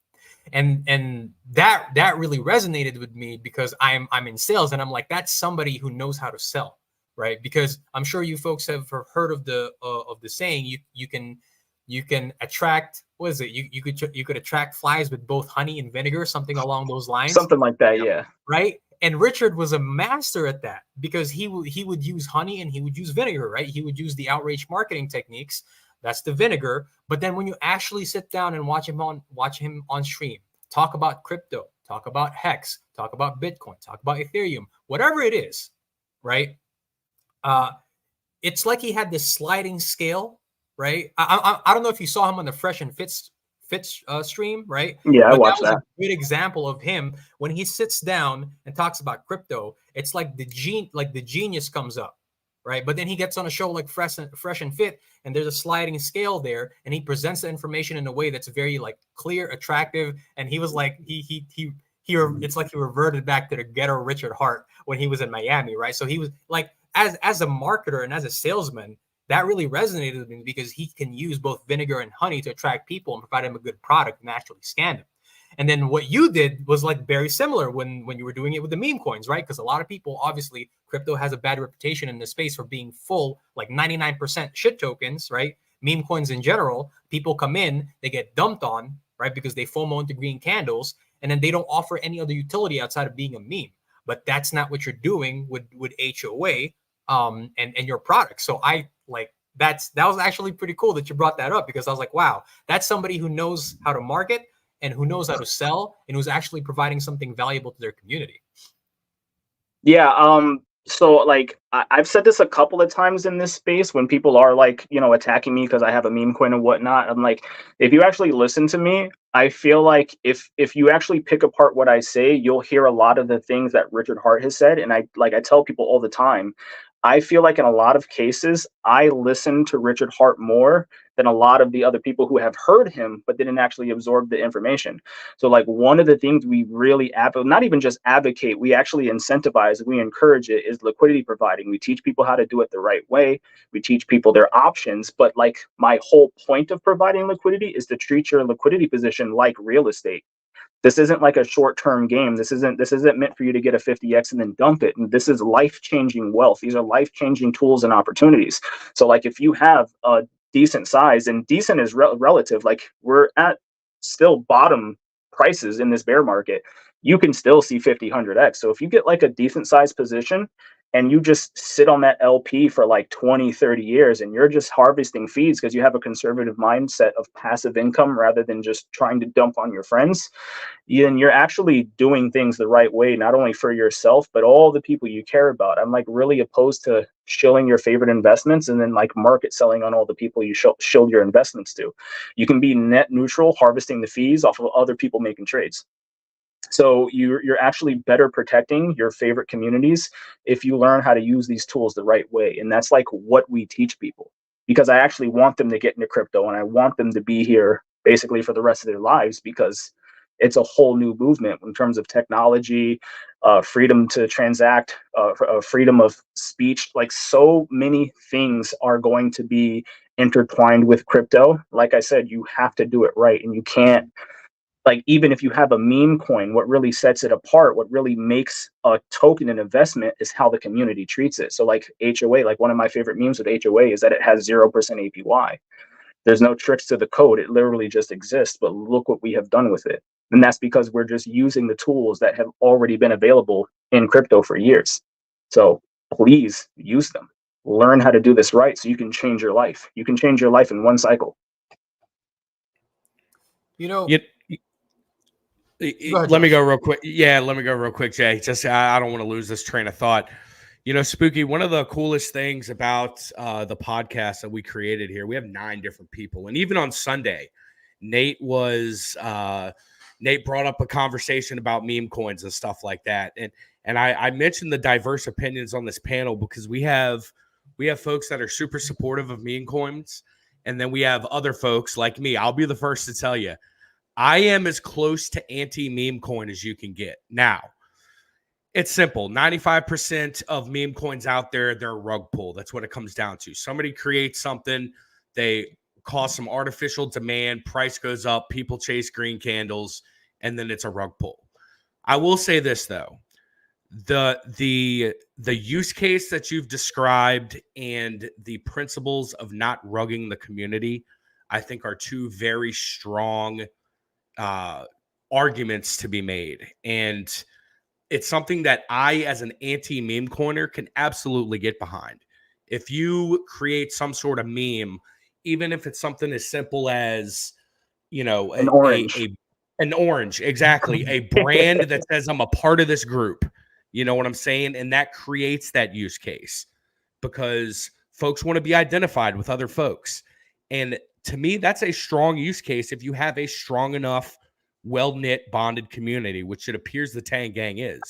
S8: And that really resonated with me, because I'm in sales, and I'm like, that's somebody who knows how to sell, right? Because I'm sure you folks have heard of the saying, you can attract, what is it? You could attract flies with both honey and vinegar, something along those lines.
S7: Something like that, yeah.
S8: Right? And Richard was a master at that, because he would use honey and he would use vinegar, right? He would use the outrage marketing techniques. That's the vinegar. But then when you actually sit down and watch him on stream, talk about crypto, talk about Hex, talk about Bitcoin, talk about Ethereum, whatever it is, right? It's like he had this sliding scale, right? I don't know if you saw him on the Fresh and Fits stream, right?
S7: Yeah, I
S8: but
S7: watched
S8: that was
S7: that.
S8: a good example of him when he sits down and talks about crypto. It's like the genius comes up, right? But then he gets on a show like Fresh and Fit, and there's a sliding scale there, and he presents the information in a way that's very like clear, attractive. And he was like, it's like he reverted back to the ghetto Richard Hart when he was in Miami, right? So he was like, as a marketer and as a salesman, that really resonated with me, because he can use both vinegar and honey to attract people and provide them a good product and actually scam them. And then what you did was like very similar when you were doing it with the meme coins, right? Because a lot of people, obviously, crypto has a bad reputation in the space for being full, like 99% shit tokens, right? Meme coins in general, people come in, they get dumped on, right? Because they FOMO into green candles, and then they don't offer any other utility outside of being a meme. But that's not what you're doing with HOA and your product. So I like that was actually pretty cool that you brought that up, because I was like, wow, that's somebody who knows how to market and who knows how to sell and who's actually providing something valuable to their community.
S7: Yeah. So like I've said this a couple of times in this space when people are like, you know, attacking me because I have a meme coin and whatnot. I'm like, if you actually listen to me, I feel like if you actually pick apart what I say, you'll hear a lot of the things that Richard Hart has said. And I tell people all the time, I feel like in a lot of cases, I listen to Richard Hart more than a lot of the other people who have heard him, but didn't actually absorb the information. So like one of the things we really not even just advocate, we actually incentivize, we encourage it, is liquidity providing. We teach people how to do it the right way. We teach people their options. But like my whole point of providing liquidity is to treat your liquidity position like real estate. This isn't like a short-term game. This isn't meant for you to get a 50x and then dump it. And this is life-changing wealth. These are life-changing tools and opportunities. So like if you have a decent size, and decent is relative, like we're at still bottom prices in this bear market, you can still see 50, 100x. So if you get like a decent sized position and you just sit on that LP for like 20, 30 years and you're just harvesting fees because you have a conservative mindset of passive income rather than just trying to dump on your friends, then you're actually doing things the right way, not only for yourself, but all the people you care about. I'm like really opposed to shilling your favorite investments and then like market selling on all the people you shield your investments to. You can be net neutral, harvesting the fees off of other people making trades. So you're actually better protecting your favorite communities if you learn how to use these tools the right way. And that's like what we teach people, because I actually want them to get into crypto and I want them to be here basically for the rest of their lives, because it's a whole new movement in terms of technology, freedom to transact, freedom of speech. Like so many things are going to be intertwined with crypto. Like I said, you have to do it right, and you can't, like, even if you have a meme coin, what really sets it apart, what really makes a token an investment is how the community treats it. So like HOA, like one of my favorite memes with HOA is that it has 0% APY. There's no tricks to the code. It literally just exists, but look what we have done with it. And that's because we're just using the tools that have already been available in crypto for years. So please use them. Learn how to do this right so you can change your life. You can change your life in one cycle.
S8: You know,
S9: let me go real quick. Yeah, let me go real quick, Jay. Just I don't want to lose this train of thought. You know, Spooky, one of the coolest things about the podcast that we created here, we have 9 different people. And even on Sunday, Nate brought up a conversation about meme coins and stuff like that. And I mentioned the diverse opinions on this panel because we have folks that are super supportive of meme coins. And then we have other folks like me. I'll be the first to tell you, I am as close to anti-meme coin as you can get. Now, it's simple. 95% of meme coins out there, they're a rug pull. That's what it comes down to. Somebody creates something, they cause some artificial demand, price goes up, people chase green candles, and then it's a rug pull. I will say this, though. The use case that you've described and the principles of not rugging the community, I think are 2 very strong arguments to be made. And it's something that I, as an anti-meme coiner, can absolutely get behind. If you create some sort of meme, even if it's something as simple as, you know,
S7: An orange.
S9: An orange, exactly. A brand that says I'm a part of this group. You know what I'm saying? And that creates that use case because folks want to be identified with other folks. And to me, that's a strong use case if you have a strong enough, well-knit, bonded community, which it appears the Tang Gang is.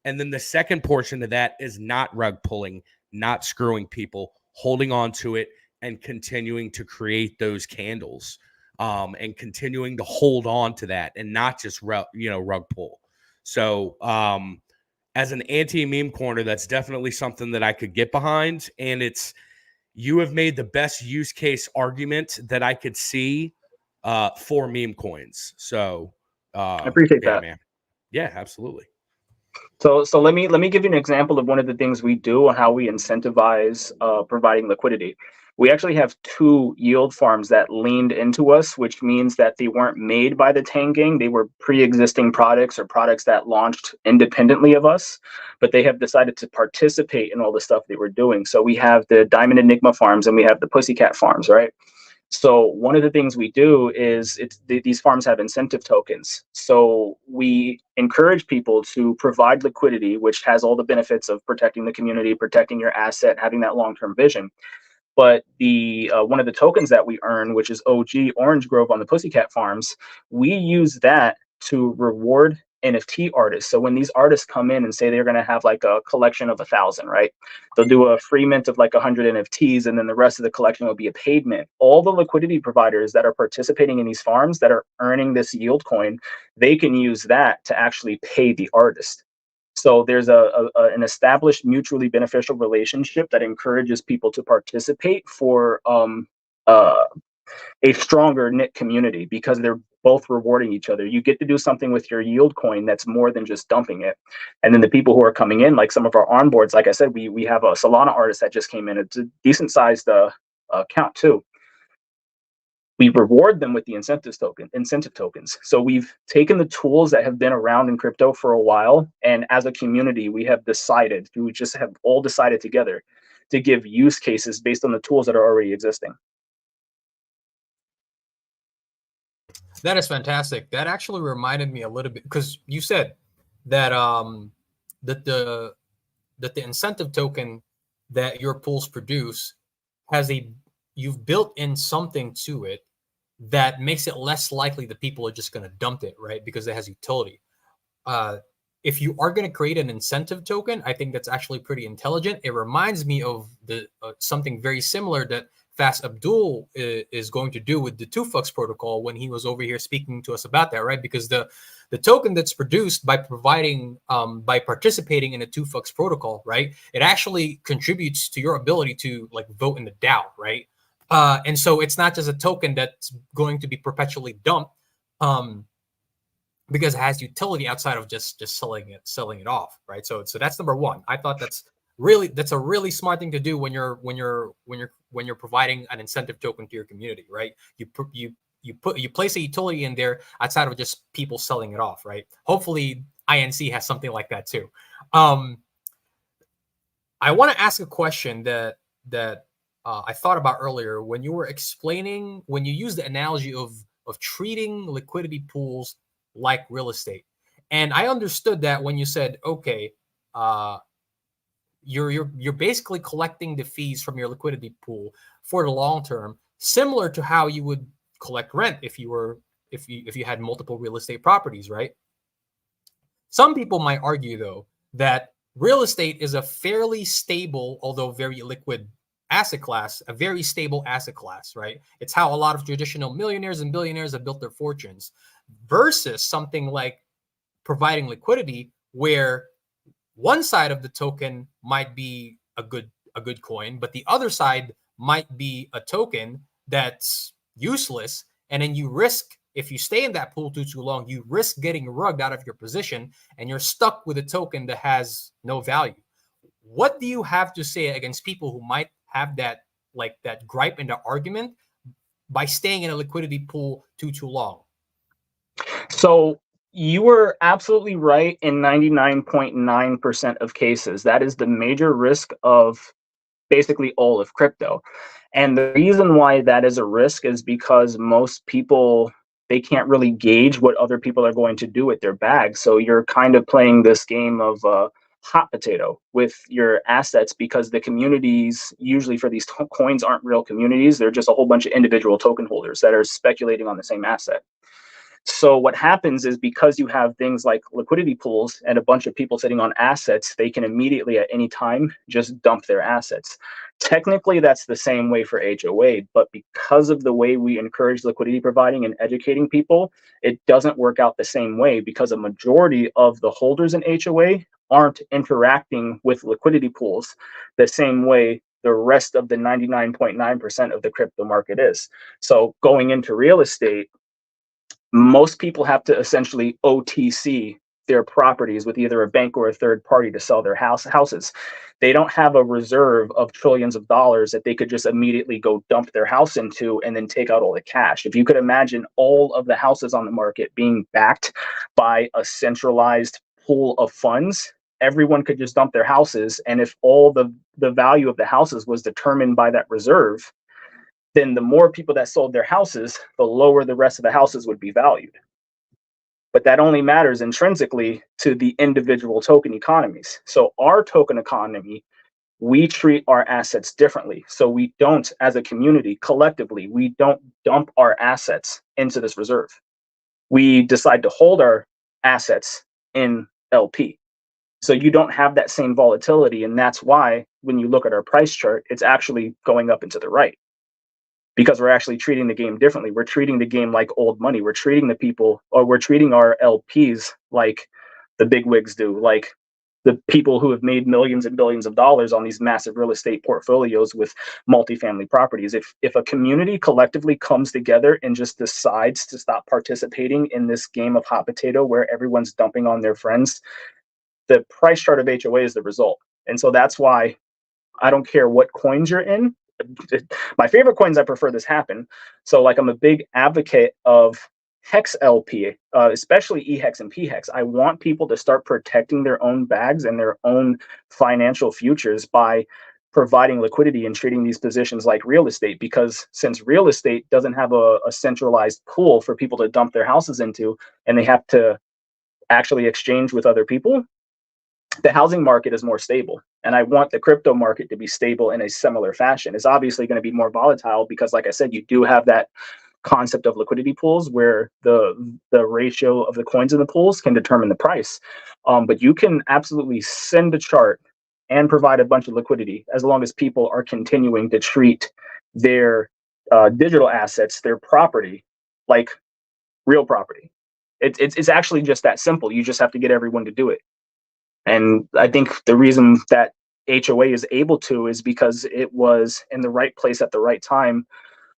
S9: And then the second portion of that is not rug pulling, not screwing people, holding on to it and continuing to create those candles, and continuing to hold on to that and not just rug pull. So as an anti-meme corner, that's definitely something that I could get behind. And you have made the best use case argument that I could see for meme coins. So
S7: I appreciate that,
S9: man. Yeah, absolutely.
S7: So let me give you an example of one of the things we do and how we incentivize providing liquidity. We actually have 2 yield farms that leaned into us, which means that they weren't made by the Tang Gang. They were pre-existing products or products that launched independently of us, but they have decided to participate in all the stuff they were doing. So we have the Diamond Enigma farms and we have the Pussycat farms, right? So one of the things we do is these farms have incentive tokens. So we encourage people to provide liquidity, which has all the benefits of protecting the community, protecting your asset, having that long-term vision. But the one of the tokens that we earn, which is OG Orange Grove on the Pussycat farms, we use that to reward NFT artists. So when these artists come in and say they're going to have like a collection of 1,000, right? They'll do a free mint of like 100 NFTs, and then the rest of the collection will be a paid mint. All the liquidity providers that are participating in these farms that are earning this yield coin, they can use that to actually pay the artist. So there's an established mutually beneficial relationship that encourages people to participate for a stronger knit community, because they're both rewarding each other. You get to do something with your yield coin that's more than just dumping it. And then the people who are coming in, like some of our onboards, like I said, we have a Solana artist that just came in. It's a decent sized account too. We reward them with the incentive tokens. So we've taken the tools that have been around in crypto for a while, and as a community, we have all decided together to give use cases based on the tools that are already existing.
S8: That is fantastic. That actually reminded me a little bit, because you said that that the incentive token that your pools produce you've built in something to it that makes it less likely that people are just going to dump it, right? Because it has utility. If you are going to create an incentive token, I think that's actually pretty intelligent. It reminds me of something very similar that Fast Abdul is going to do with the 2FUX protocol when he was over here speaking to us about that, right? Because the token that's produced by participating in a 2FUX protocol, right, it actually contributes to your ability to like vote in the DAO, right? And so it's not just a token that's going to be perpetually dumped, because it has utility outside of just selling it off, right? So that's number one. I thought that's a really smart thing to do when you're providing an incentive token to your community, right? You place a utility in there outside of just people selling it off, right? Hopefully INC has something like that too. I want to ask a question that I thought about earlier when you were explaining, when you used the analogy of treating liquidity pools like real estate. And I understood that when you said, okay, you're basically collecting the fees from your liquidity pool for the long term, similar to how you would collect rent if you had multiple real estate properties, right? Some people might argue though that real estate is a fairly stable, although very liquid asset class, a very stable asset class, right? It's how a lot of traditional millionaires and billionaires have built their fortunes, versus something like providing liquidity, where one side of the token might be a good coin, but the other side might be a token that's useless. And then you risk, if you stay in that pool too long, you risk getting rugged out of your position and you're stuck with a token that has no value. What do you have to say against people who might have that gripe in the argument by staying in a liquidity pool too long?
S7: So you were absolutely right in 99.9% of cases. That is the major risk of basically all of crypto. And the reason why that is a risk is because most people, they can't really gauge what other people are going to do with their bags. So you're kind of playing this game of hot potato with your assets, because the communities usually for these coins aren't real communities. They're just a whole bunch of individual token holders that are speculating on the same asset. So what happens is, because you have things like liquidity pools and a bunch of people sitting on assets, they can immediately at any time just dump their assets. Technically, that's the same way for HOA, but because of the way we encourage liquidity providing and educating people, it doesn't work out the same way, because a majority of the holders in HOA aren't interacting with liquidity pools the same way the rest of the 99.9% of the crypto market is. So going into real estate, most people have to essentially OTC their properties with either a bank or a third party to sell their houses. They don't have a reserve of trillions of dollars that they could just immediately go dump their house into and then take out all the cash. If you could imagine all of the houses on the market being backed by a centralized pool of funds, everyone could just dump their houses. And if all the value of the houses was determined by that reserve, then the more people that sold their houses, the lower the rest of the houses would be valued. But that only matters intrinsically to the individual token economies. So our token economy, we treat our assets differently. So we don't, as a community, collectively, we don't dump our assets into this reserve. We decide to hold our assets in LP. So you don't have that same volatility. And that's why when you look at our price chart, it's actually going up and to the right, because we're actually treating the game differently. We're treating the game like old money. We're treating the people, or we're treating our LPs like the big wigs do, like the people who have made millions and billions of dollars on these massive real estate portfolios with multifamily properties. If a community collectively comes together and just decides to stop participating in this game of hot potato where everyone's dumping on their friends, the price chart of HOA is the result. And so that's why I don't care what coins you're in. My favorite coins, I prefer this happen. So like I'm a big advocate of Hex LP, especially EHEX and PHEX. I want people to start protecting their own bags and their own financial futures by providing liquidity and treating these positions like real estate, because since real estate doesn't have a centralized pool for people to dump their houses into, and they have to actually exchange with other people, the housing market is more stable. And I want the crypto market to be stable in a similar fashion. It's obviously going to be more volatile because, like I said, you do have that concept of liquidity pools where the ratio of the coins in the pools can determine the price. But you can absolutely send a chart and provide a bunch of liquidity as long as people are continuing to treat their digital assets, their property, like real property. It's actually just that simple. You just have to get everyone to do it. And I think the reason that HOA is able to is because it was in the right place at the right time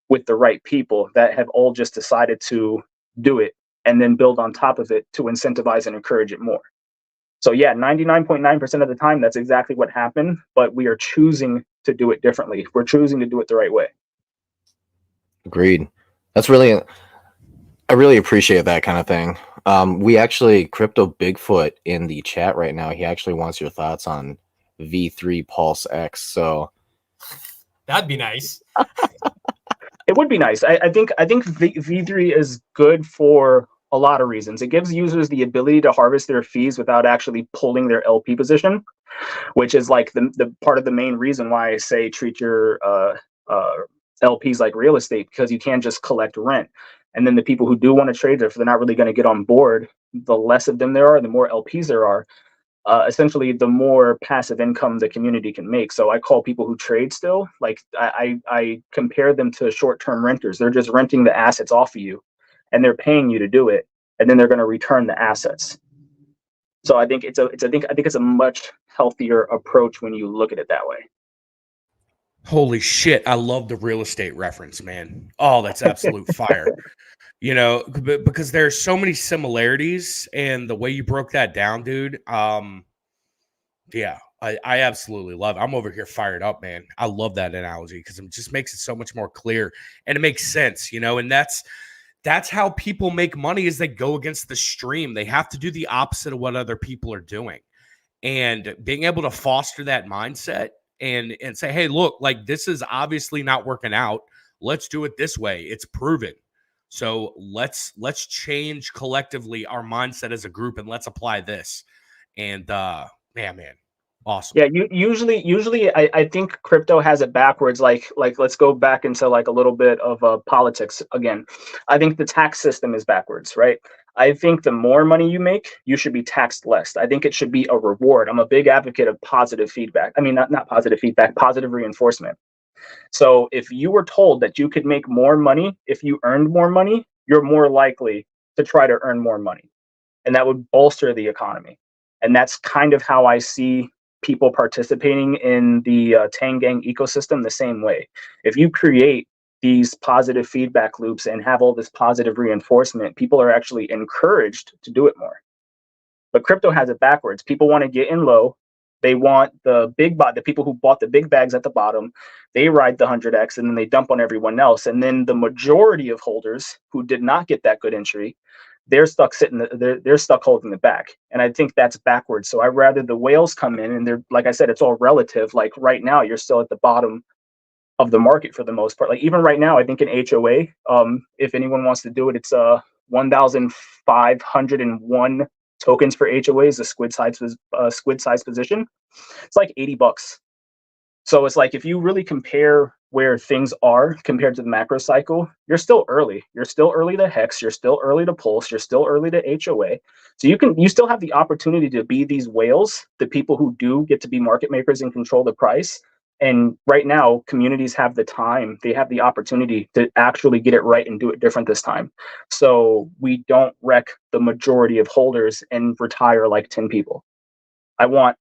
S7: with the right people that have all just decided to do it and then build on top of it to incentivize and encourage it more. So yeah, 99.9% of the time, that's exactly what happened, but we are choosing to do it differently. We're choosing to do it the right way.
S4: Agreed. That's really, I really appreciate that kind of thing. We actually, Crypto Bigfoot in the chat right now, he actually wants your thoughts on V3 Pulse X. So
S8: that'd be nice.
S7: It would be nice. I think V3 is good for a lot of reasons. It gives users the ability to harvest their fees without actually pulling their LP position, which is like the part of the main reason why I say treat your LPs like real estate, because you can't just collect rent. And then the people who do want to trade, if they're not really going to get on board, the less of them there are, the more LPs there are. Essentially, the more passive income the community can make. So I call people who trade still, like I compare them to short-term renters. They're just renting the assets off of you, and they're paying you to do it, and then they're going to return the assets. So I think it's a much healthier approach when you look at it that way.
S9: Holy shit, I love the real estate reference, man. Oh, that's absolute fire. You know, because there's so many similarities, and the way you broke that down, dude. Yeah, I absolutely love it. I'm over here fired up, man. I love that analogy because it just makes it so much more clear, and it makes sense, you know, and that's how people make money is they go against the stream. They have to do the opposite of what other people are doing. And being able to foster that mindset and say, hey, look, like this is obviously not working out. Let's do it this way. It's proven. So let's change collectively our mindset as a group and let's apply this. And man, awesome.
S7: Yeah, usually I think crypto has it backwards. Like let's go back into like a little bit of politics again. I think the tax system is backwards, right? I think the more money you make, you should be taxed less. I think it should be a reward. I'm a big advocate of positive feedback. I mean, not positive feedback, positive reinforcement. So if you were told that you could make more money if you earned more money, you're more likely to try to earn more money. And that would bolster the economy. And that's kind of how I see people participating in the Tangang ecosystem the same way. If you create these positive feedback loops and have all this positive reinforcement, people are actually encouraged to do it more. But crypto has it backwards. People want to get in low. They want the people who bought the big bags at the bottom, they ride the 100x and then they dump on everyone else. And then the majority of holders who did not get that good entry, they're stuck they're stuck holding the back. And I think that's backwards. So I'd rather the whales come in, and they're, like I said, it's all relative. Like right now, you're still at the bottom of the market for the most part. Like even right now, I think in HOA, if anyone wants to do it, it's 1,501 tokens for HOAs, a squid size position. It's like $80. So it's like if you really compare where things are compared to the macro cycle, you're still early. You're still early to Hex. You're still early to Pulse. You're still early to HOA. So you still have the opportunity to be these whales, the people who do get to be market makers and control the price. And right now, communities have the time. They have the opportunity to actually get it right and do it different this time. So we don't wreck the majority of holders and retire like 10 people. I want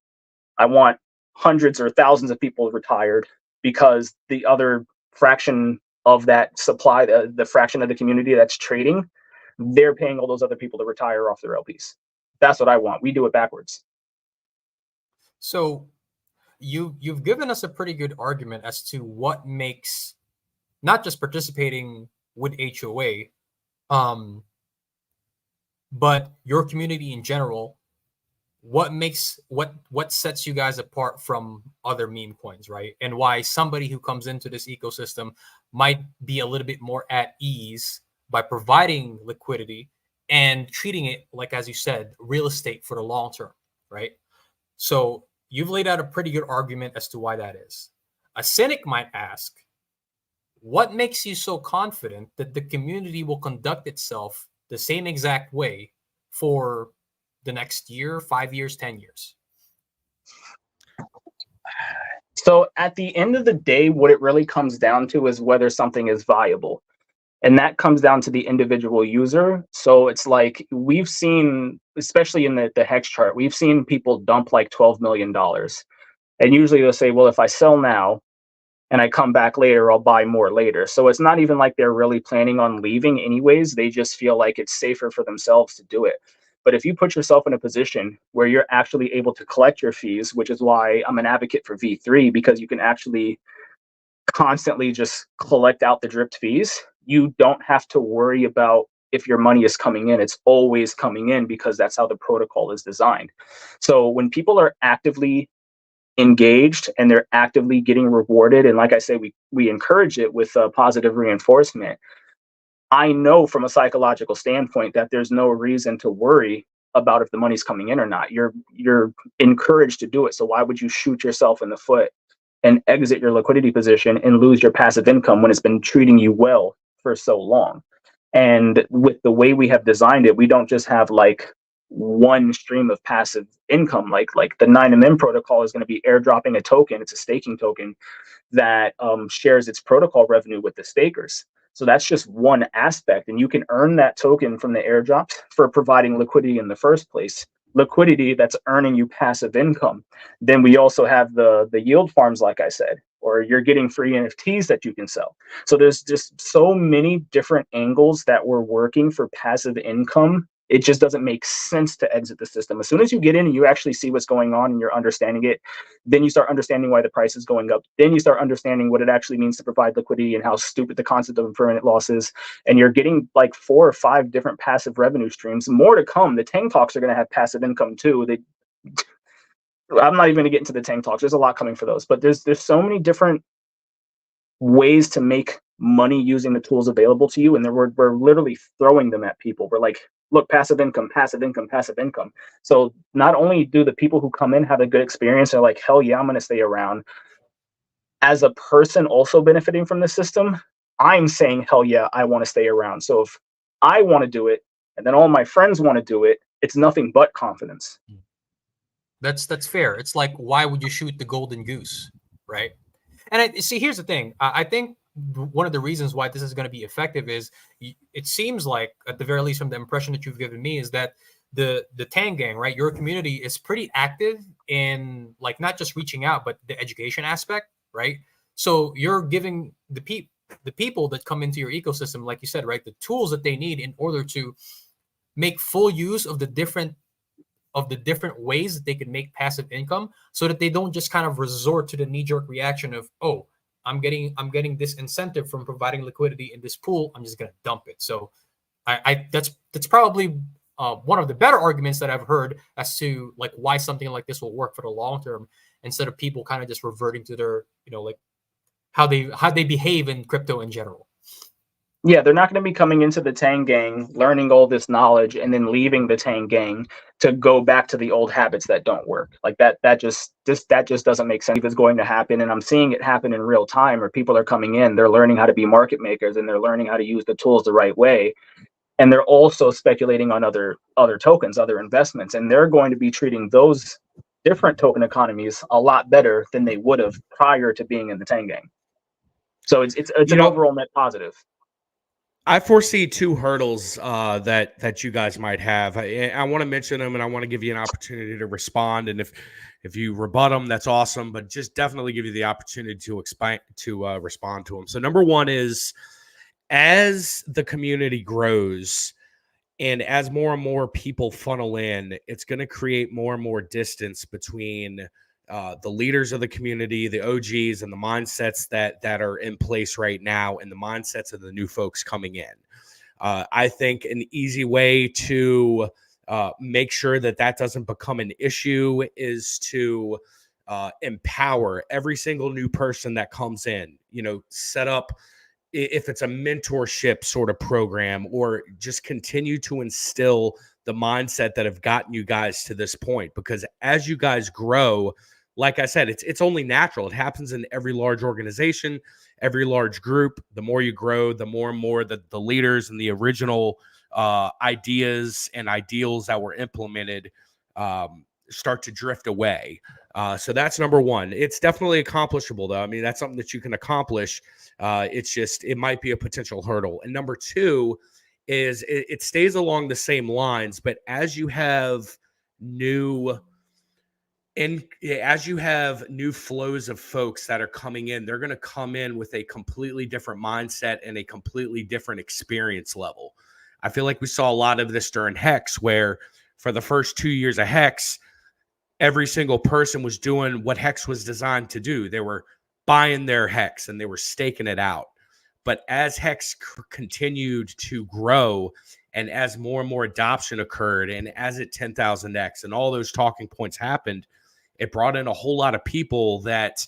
S7: hundreds or thousands of people retired because the other fraction of that supply, the fraction of the community that's trading, they're paying all those other people to retire off their LPs. That's what I want. We do it backwards.
S8: So you've given us a pretty good argument as to what makes not just participating with HOA, but your community in general. What makes what sets you guys apart from other meme coins, right? And why somebody who comes into this ecosystem might be a little bit more at ease by providing liquidity and treating it like, as you said, real estate for the long term, right? So you've laid out a pretty good argument as to why that is. A cynic might ask, what makes you so confident that the community will conduct itself the same exact way for the next year, 5 years, 10 years?
S7: So at the end of the day, what it really comes down to is whether something is viable. And that comes down to the individual user. So it's like we've seen, especially in the Hex chart, we've seen people dump like $12 million. And usually they'll say, well, if I sell now and I come back later, I'll buy more later. So it's not even like they're really planning on leaving anyways. They just feel like it's safer for themselves to do it. But if you put yourself in a position where you're actually able to collect your fees, which is why I'm an advocate for V3, because you can actually constantly just collect out the dripped fees. You don't have to worry about if your money is coming in. It's always coming in because that's how the protocol is designed. So when people are actively engaged and they're actively getting rewarded, and like I say, we encourage it with positive reinforcement, I know from a psychological standpoint that there's no reason to worry about if the money's coming in or not. You're encouraged to do it. So why would you shoot yourself in the foot and exit your liquidity position and lose your passive income when it's been treating you well for so long? And with the way we have designed it, we don't just have like one stream of passive income. Like the 9MM protocol is going to be airdropping a token. It's a staking token that shares its protocol revenue with the stakers. So that's just one aspect, and you can earn that token from the airdrops for providing liquidity in the first place. Liquidity that's earning you passive income. Then we also have the yield farms, like I said, or you're getting free NFTs that you can sell. So there's just so many different angles that we're working for passive income. It just doesn't make sense to exit the system. As soon as you get in and you actually see what's going on and you're understanding it, then you start understanding why the price is going up. Then you start understanding what it actually means to provide liquidity and how stupid the concept of impermanent loss is. And you're getting like 4 or 5 different passive revenue streams. More to come. The Tang Talks are going to have passive income too. I'm not even going to get into the Tang Talks. There's a lot coming for those. But there's so many different ways to make money using the tools available to you. And we're literally throwing them at people. We're like, look, passive income, passive income, passive income. So not only do the people who come in have a good experience, they're like, hell yeah, I'm going to stay around. As a person also benefiting from the system, I'm saying, hell yeah, I want to stay around. So if I want to do it and then all my friends want to do it, it's nothing but confidence.
S8: That's fair. It's like, why would you shoot the golden goose, right? And see, here's the thing. I think one of the reasons why this is going to be effective is it seems like, at the very least from the impression that you've given me, is that the Tang gang, right, your community is pretty active in like not just reaching out, but the education aspect, right? So you're giving the people that come into your ecosystem, like you said, right, the tools that they need in order to make full use of the different ways that they can make passive income, so that they don't just kind of resort to the knee-jerk reaction of, oh, I'm getting this incentive from providing liquidity in this pool, I'm just gonna dump it. So that's probably one of the better arguments that I've heard as to like why something like this will work for the long term, instead of people kind of just reverting to their, like how they behave in crypto in general.
S7: Yeah, they're not going to be coming into the Tang gang, learning all this knowledge, and then leaving the Tang gang to go back to the old habits that don't work. Like that just doesn't make sense. It's going to happen, and I'm seeing it happen in real time, where people are coming in, they're learning how to be market makers, and they're learning how to use the tools the right way, and they're also speculating on other tokens, other investments, and they're going to be treating those different token economies a lot better than they would have prior to being in the Tang gang. So it's an overall net positive.
S9: I foresee two hurdles that you guys might have. I want to mention them, and I want to give you an opportunity to respond. And if you rebut them, that's awesome. But just definitely give you the opportunity to respond to them. So number one is, as the community grows and as more and more people funnel in, it's going to create more and more distance between the leaders of the community, the OGs, and the mindsets that are in place right now, and the mindsets of the new folks coming in. I think an easy way to make sure that doesn't become an issue is to empower every single new person that comes in. Set up, if it's a mentorship sort of program, or just continue to instill the mindset that have gotten you guys to this point. Because as you guys grow, like I said, it's only natural. It happens in every large organization, every large group. The more you grow, the more and more the leaders and the original ideas and ideals that were implemented start to drift away. So that's number one. It's definitely accomplishable, though. I mean, that's something that you can accomplish. It's just, it might be a potential hurdle. And number two is it stays along the same lines, but as you have new flows of folks that are coming in, they're going to come in with a completely different mindset and a completely different experience level. I feel like we saw a lot of this during Hex, where for the first 2 years of Hex, every single person was doing what Hex was designed to do. They were buying their Hex and they were staking it out. But as Hex continued to grow, and as more and more adoption occurred, and as it 10,000x and all those talking points happened, it brought in a whole lot of people that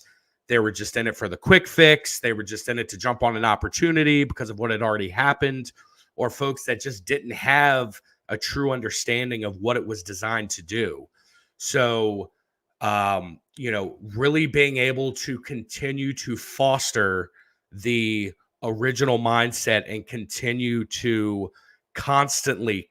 S9: they were just in it for the quick fix. They were just in it to jump on an opportunity because of what had already happened, or folks that just didn't have a true understanding of what it was designed to do. So, really being able to continue to foster the original mindset and continue to constantly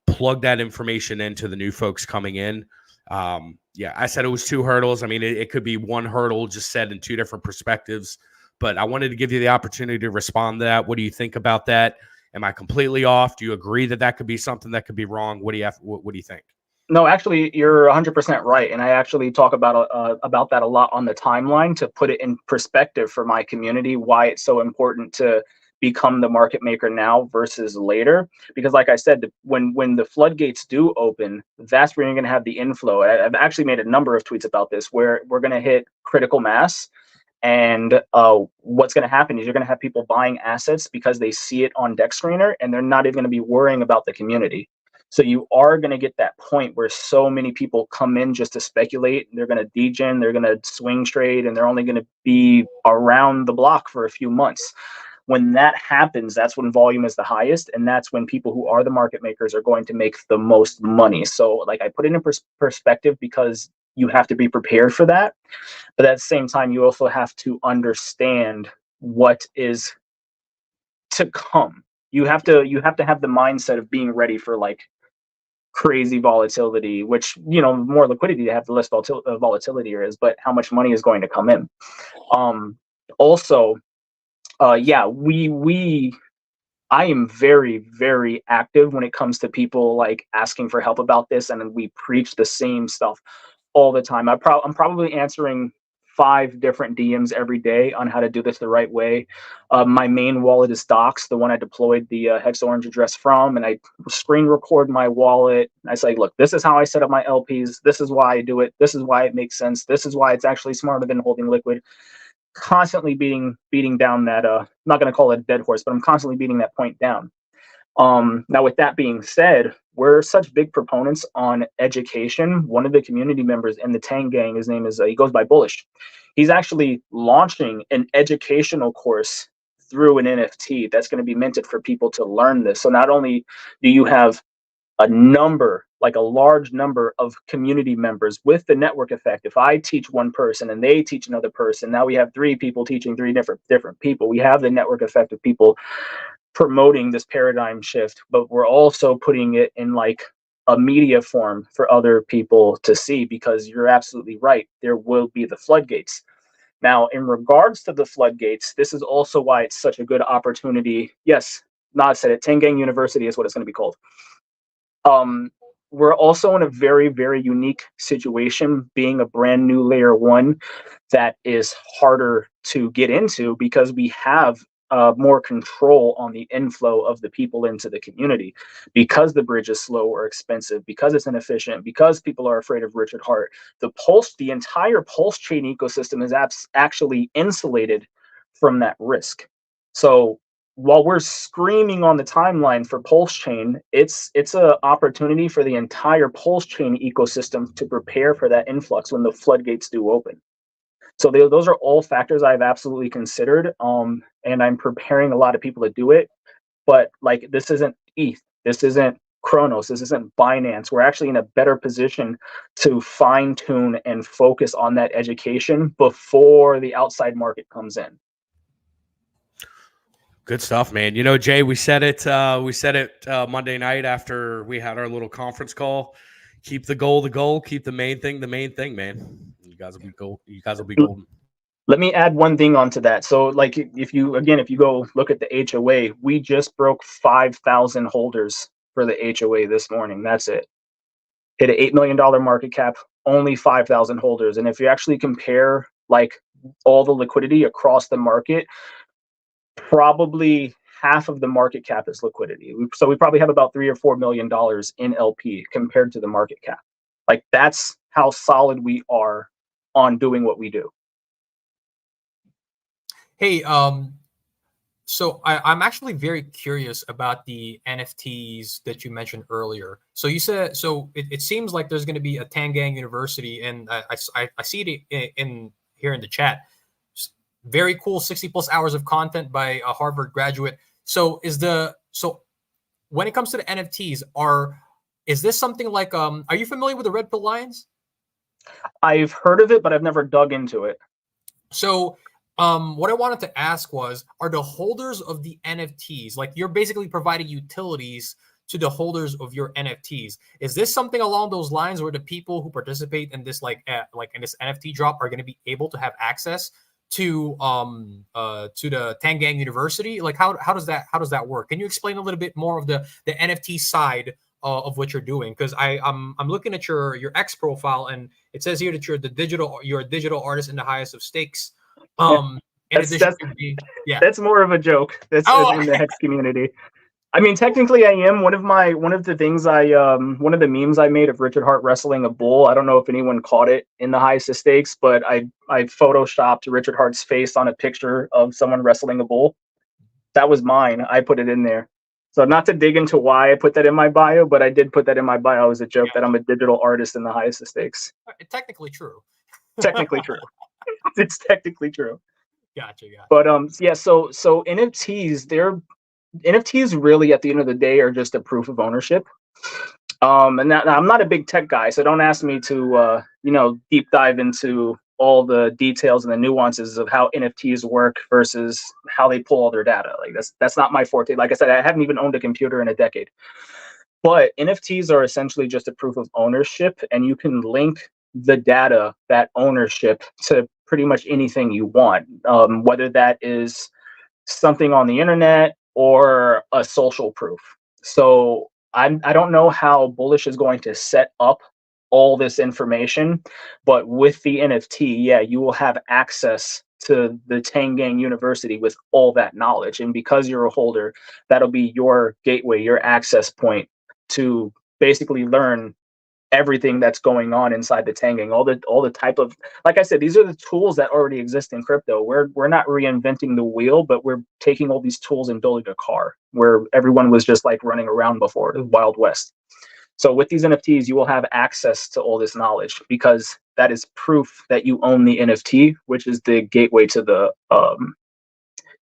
S9: plug that information into the new folks coming in. I said it was two hurdles. I mean, it could be one hurdle just said in two different perspectives, but I wanted to give you the opportunity to respond to that. What do you think about that? Am I completely off? Do you agree that could be something that could be wrong? What do you think?
S7: No, actually, you're 100% right, and I actually talk about that a lot on the timeline to put it in perspective for my community, why it's so important to become the market maker now versus later. Because, like I said, when the floodgates do open, that's where you're going to have the inflow. I've actually made a number of tweets about this, where we're going to hit critical mass. And what's going to happen is you're going to have people buying assets because they see it on Deck Screener, and they're not even going to be worrying about the community. So you are going to get that point where so many people come in just to speculate. They're going to degen, they're going to swing trade, and they're only going to be around the block for a few months. When that happens, that's when volume is the highest, and that's when people who are the market makers are going to make the most money. So, like, I put it in perspective because you have to be prepared for that. But at the same time, you also have to understand what is to come. You have to have the mindset of being ready for, like, crazy volatility, which, more liquidity you have, the less volatility there is, but how much money is going to come in. Also, I am very, very active when it comes to people like asking for help about this, and we preach the same stuff all the time. I'm probably answering 5 different DMs every day on how to do this the right way. My main wallet is Docs, the one I deployed the Hex Orange address from, and I screen record my wallet. I say, look, this is how I set up my LPs. This is why I do it. This is why it makes sense. This is why it's actually smarter than holding liquid. Constantly beating down that, I'm not going to call it a dead horse, but I'm constantly beating that point down. Now, with that being said, we're such big proponents on education. One of the community members in the Tang Gang, his name is, he goes by Bullish. He's actually launching an educational course through an NFT that's going to be minted for people to learn this. So not only do you have a large number of community members with the network effect. If I teach one person and they teach another person, now we have 3 people teaching 3 different people. We have the network effect of people promoting this paradigm shift, but we're also putting it in like a media form for other people to see, because you're absolutely right. There will be the floodgates. Now, in regards to the floodgates, this is also why it's such a good opportunity. Yes, Nas said it. Tengang University is what it's going to be called. We're also in a very, very unique situation, being a brand new layer one that is harder to get into because we have more control on the inflow of the people into the community, because the bridge is slow or expensive, because it's inefficient, because people are afraid of Richard Hart. The entire pulse chain ecosystem is actually insulated from that risk. So while we're screaming on the timeline for pulse chain, it's an opportunity for the entire pulse chain ecosystem to prepare for that influx when the floodgates do open. So those are all factors I've absolutely considered, and I'm preparing a lot of people to do it. But like, this isn't ETH, this isn't Chronos, this isn't Binance. We're actually in a better position to fine tune and focus on that education before the outside market comes in.
S9: Good stuff, man. You know, Jay, we said it Monday night after we had our little conference call. Keep the goal, keep the main thing, man. You guys will be golden.
S7: Let me add one thing onto that. So like, if you go look at the HOA, we just broke 5,000 holders for the HOA this morning. That's it. Hit an $8 million market cap, only 5,000 holders. And if you actually compare like all the liquidity across the market, probably half of the market cap is liquidity. So we probably have about $3 or $4 million in LP compared to the market cap. Like, that's how solid we are on doing what we do.
S8: Hey, so I'm actually very curious about the NFTs that you mentioned earlier. So you said, so it seems like there's going to be a Tengang University, and I see it in here in the chat. Very cool, 60 plus hours of content by a Harvard graduate. So when it comes to the NFTs, is this something like, are you familiar with the Red Pill Lions?
S7: I've heard of it, but I've never dug into it.
S8: So what I wanted to ask was, are the holders of the NFTs, like, you're basically providing utilities to the holders of your NFTs. Is this something along those lines where the people who participate in this like in this NFT drop are going to be able to have access to the Tengang University? Like, how does that work? Can you explain a little bit more of the NFT side of what you're doing? Because I'm looking at your X profile, and it says here that you're a digital artist in the highest of stakes.
S7: That's more of a joke. That's in the Hex community. I mean, technically I am. One of the memes I made of Richard Hart wrestling a bull, I don't know if anyone caught it in the highest of stakes, but I photoshopped Richard Hart's face on a picture of someone wrestling a bull. That was mine. I put it in there. So not to dig into why I put that in my bio, but I did put that in my bio as a joke that I'm a digital artist in the highest of stakes.
S8: It's technically true.
S7: Technically true. It's technically true.
S8: Gotcha.
S7: But yeah, so NFTs really, at the end of the day, are just a proof of ownership. And now I'm not a big tech guy, so don't ask me to deep dive into all the details and the nuances of how NFTs work versus how they pull all their data. Like, that's not my forte. Like I said, I haven't even owned a computer in a decade. But NFTs are essentially just a proof of ownership, and you can link the data, that ownership, to pretty much anything you want, whether that is something on the internet or a social proof. So I don't know how Bullish is going to set up all this information, but with the NFT, yeah, you will have access to the Tengang University with all that knowledge. And because you're a holder, that'll be your gateway, your access point to basically learn everything that's going on inside the Tengang, all the type of, like I said, these are the tools that already exist in crypto. We're not reinventing the wheel, but we're taking all these tools and building a car where everyone was just like running around before, the Wild West. So with these NFTs, you will have access to all this knowledge, because that is proof that you own the NFT, which is the gateway to the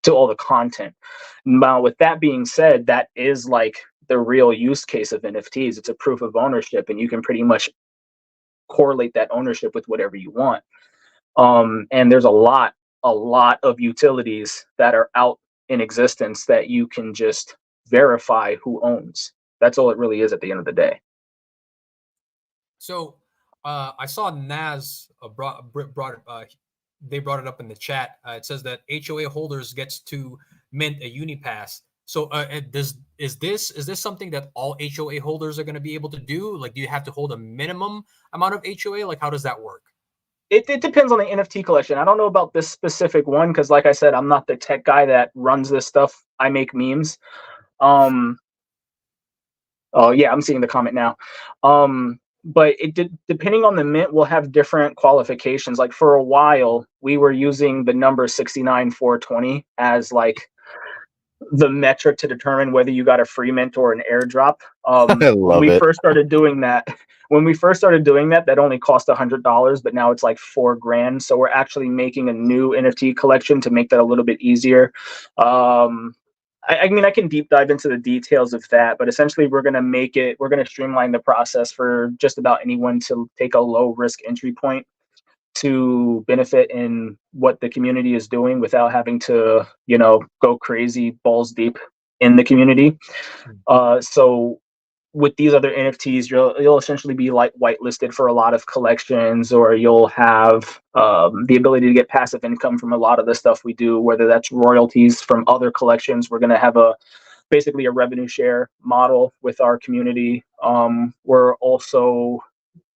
S7: to all the content. Now, with that being said, that is like the real use case of NFTs. It's a proof of ownership, and you can pretty much correlate that ownership with whatever you want. And there's a lot of utilities that are out in existence that you can just verify who owns. That's all it really is at the end of the day.
S8: So I saw Naz brought they brought it up in the chat. It says that HOA holders gets to mint a Unipass. So is this something that all HOA holders are going to be able to do? Like, do you have to hold a minimum amount of HOA? Like, how does that work?
S7: It depends on the NFT collection. I don't know about this specific one because, like I said, I'm not the tech guy that runs this stuff. I make memes. Oh yeah, I'm seeing the comment now. But depending on the mint, we'll have different qualifications. Like for a while, we were using the number 69420 as like the metric to determine whether you got a free mint or an airdrop.
S4: I
S7: When
S4: love
S7: we
S4: it.
S7: first started doing that, that only cost $100, but now it's like $4,000. So we're actually making a new NFT collection to make that a little bit easier. I mean, I can deep dive into the details of that, but essentially we're going to streamline the process for just about anyone to take a low risk entry point to benefit in what the community is doing without having to, go crazy balls deep in the community. So with these other NFTs, you'll essentially be like whitelisted for a lot of collections, or you'll have the ability to get passive income from a lot of the stuff we do, whether that's royalties from other collections. We're going to have basically a revenue share model with our community. We're also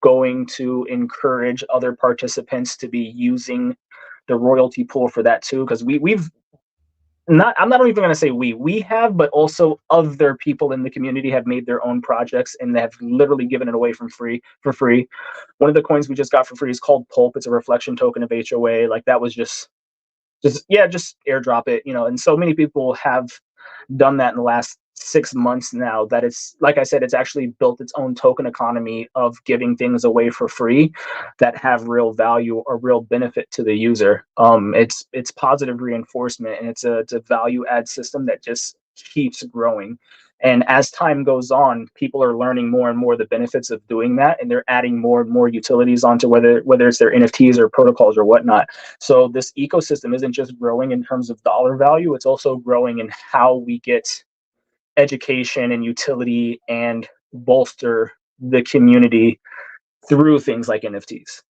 S7: going to encourage other participants to be using the royalty pool for that too, because I'm not even going to say we have, but also other people in the community have made their own projects and they have literally given it away for free. One of the coins we just got for free is called Pulp. It's a reflection token of HOA. Like that was just airdrop it, and so many people have done that in the last 6 months now that it's, like I said, it's actually built its own token economy of giving things away for free that have real value or real benefit to the user. It's positive reinforcement, and it's a value add system that just keeps growing. And as time goes on, people are learning more and more the benefits of doing that, and they're adding more and more utilities onto whether it's their NFTs or protocols or whatnot. So this ecosystem isn't just growing in terms of dollar value, it's also growing in how we get education and utility and bolster the community through things like NFTs.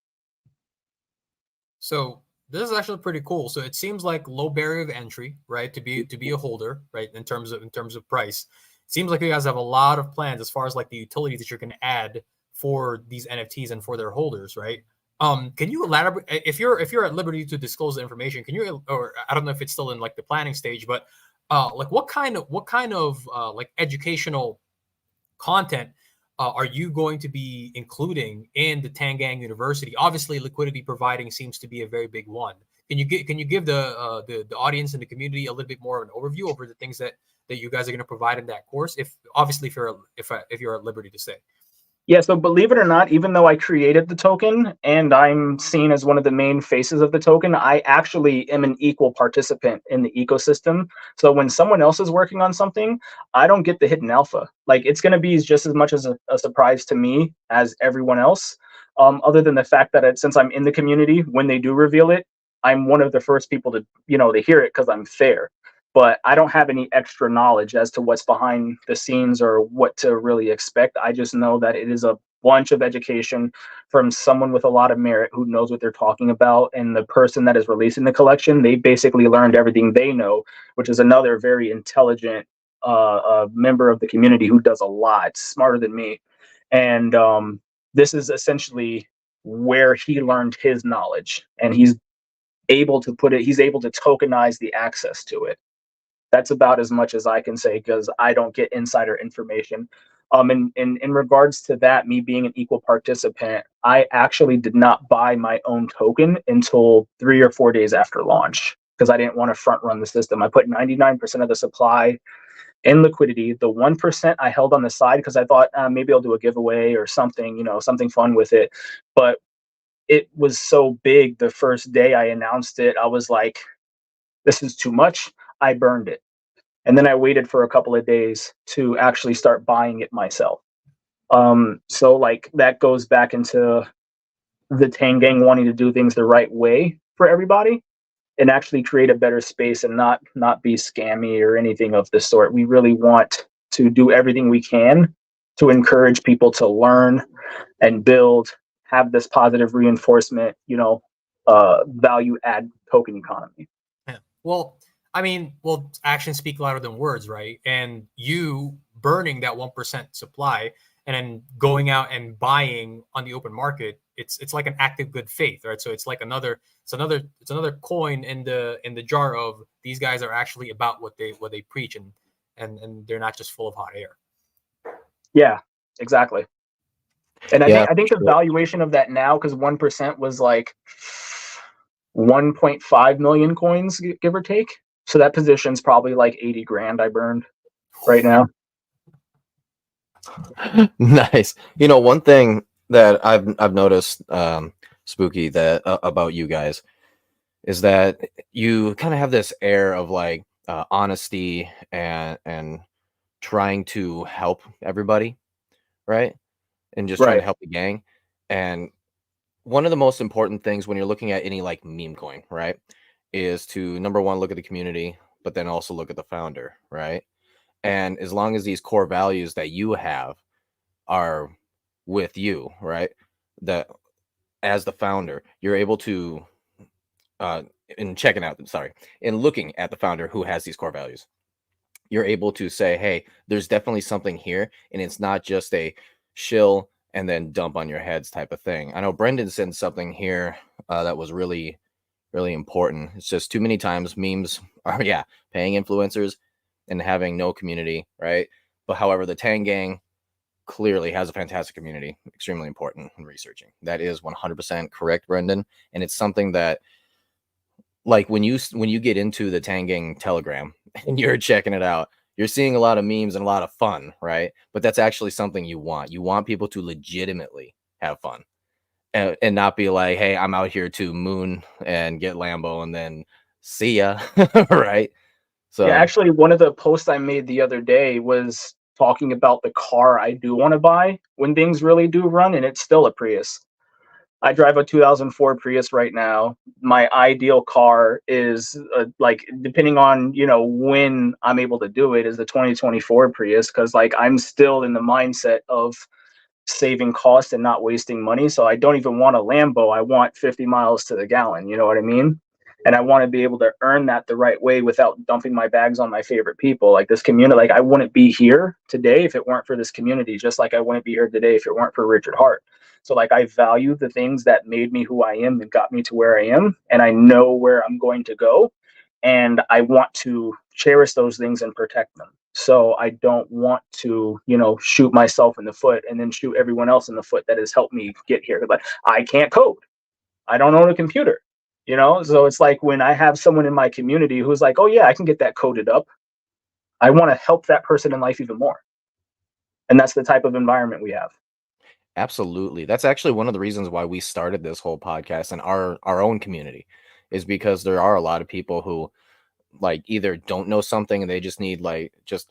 S8: So this is actually pretty cool. So it seems like low barrier of entry, right? To be a holder, right? In terms of price, it seems like you guys have a lot of plans as far as like the utilities that you're going to add for these NFTs and for their holders, right? Can you elaborate if you're at liberty to disclose the information? Can you, or I don't know if it's still in like the planning stage, but like what kind of like educational content are you going to be including in the Tangang University? Obviously, liquidity providing seems to be a very big one. Can you give the audience and the community a little bit more of an overview over the things that you guys are going to provide in that course? If you're at liberty to say.
S7: Yeah, so believe it or not, even though I created the token and I'm seen as one of the main faces of the token, I actually am an equal participant in the ecosystem. So when someone else is working on something, I don't get the hidden alpha. Like it's going to be just as much as a surprise to me as everyone else. Other than the fact that since I'm in the community, when they do reveal it, I'm one of the first people to hear it because I'm fair. But I don't have any extra knowledge as to what's behind the scenes or what to really expect. I just know that it is a bunch of education from someone with a lot of merit who knows what they're talking about. And the person that is releasing the collection, they basically learned everything they know, which is another very intelligent member of the community who does a lot, smarter than me. And this is essentially where he learned his knowledge, and he's able to tokenize the access to it. That's about as much as I can say because I don't get insider information. In regards to that, me being an equal participant, I actually did not buy my own token until 3 or 4 days after launch because I didn't want to front run the system. I put 99% of the supply in liquidity. The 1% I held on the side because I thought maybe I'll do a giveaway or something, something fun with it. But it was so big the first day I announced it, I was like, this is too much. I burned it. And then I waited for a couple of days to actually start buying it myself. So like that goes back into the Tangang wanting to do things the right way for everybody and actually create a better space and not be scammy or anything of the sort. We really want to do everything we can to encourage people to learn and build, have this positive reinforcement, value add token economy.
S8: Yeah. Well, I mean, well, actions speak louder than words, right? And you burning that 1% supply and then going out and buying on the open market, it's like an act of good faith, right? So it's like another coin in the jar of these guys are actually about what they preach, and they're not just full of hot air.
S7: Yeah, exactly. And
S4: Yeah,
S7: I think the valuation of that now, because 1% was like 1.5 million coins, give or take. So that position's probably like 80 grand I burned right now.
S4: Nice. You know, one thing that I've noticed, Spooky, that about you guys is that you kind of have this air of like honesty and trying to help everybody, right? And just trying to
S7: Right.
S4: help the gang. And one of the most important things when you're looking at any like meme coin, right, is to number one, look at the community, but then also look at the founder, right? And as long as these core values that you have are with you, right, that as the founder, you're able to, in checking out, sorry, in looking at the founder who has these core values, you're able to say, hey, there's definitely something here, and it's not just a shill and then dump on your heads type of thing. I know Brendan said something here that was really, really important. It's just too many times memes are, yeah, paying influencers and having no community, right? But however, the Tang Gang clearly has a fantastic community, extremely important in researching. That is 100% correct, Brendan. And it's something that, like, when you get into the Tang Gang Telegram and you're checking it out, you're seeing a lot of memes and a lot of fun, right? But that's actually something you want. You want people to legitimately have fun and not be like, hey, I'm out here to moon and get Lambo and then see ya, right? So
S7: Yeah, actually, one of the posts I made the other day was talking about the car I do want to buy when things really do run, and it's still a Prius. I drive a 2004 Prius right now. My ideal car is like, depending on, you know, when I'm able to do it, is the 2024 Prius, because like I'm still in the mindset of saving cost and not wasting money. So I don't even want a Lambo. I want 50 miles to the gallon. You know what I mean? And I want to be able to earn that the right way without dumping my bags on my favorite people. Like this community, like I wouldn't be here today if it weren't for this community, just like I wouldn't be here today if it weren't for Richard Hart. So like I value the things that made me who I am and got me to where I am, and I know where I'm going to go, and I want to cherish those things and protect them. So I don't want to, you know, shoot myself in the foot and then shoot everyone else in the foot that has helped me get here. But I can't code. I don't own a computer, you know? So it's like when I have someone in my community who's like, oh yeah, I can get that coded up, I want to help that person in life even more. And that's the type of environment we have.
S4: absolutely. That's actually one of the reasons why we started this whole podcast and our own community, is because there are a lot of people who like either don't know something and they just need like just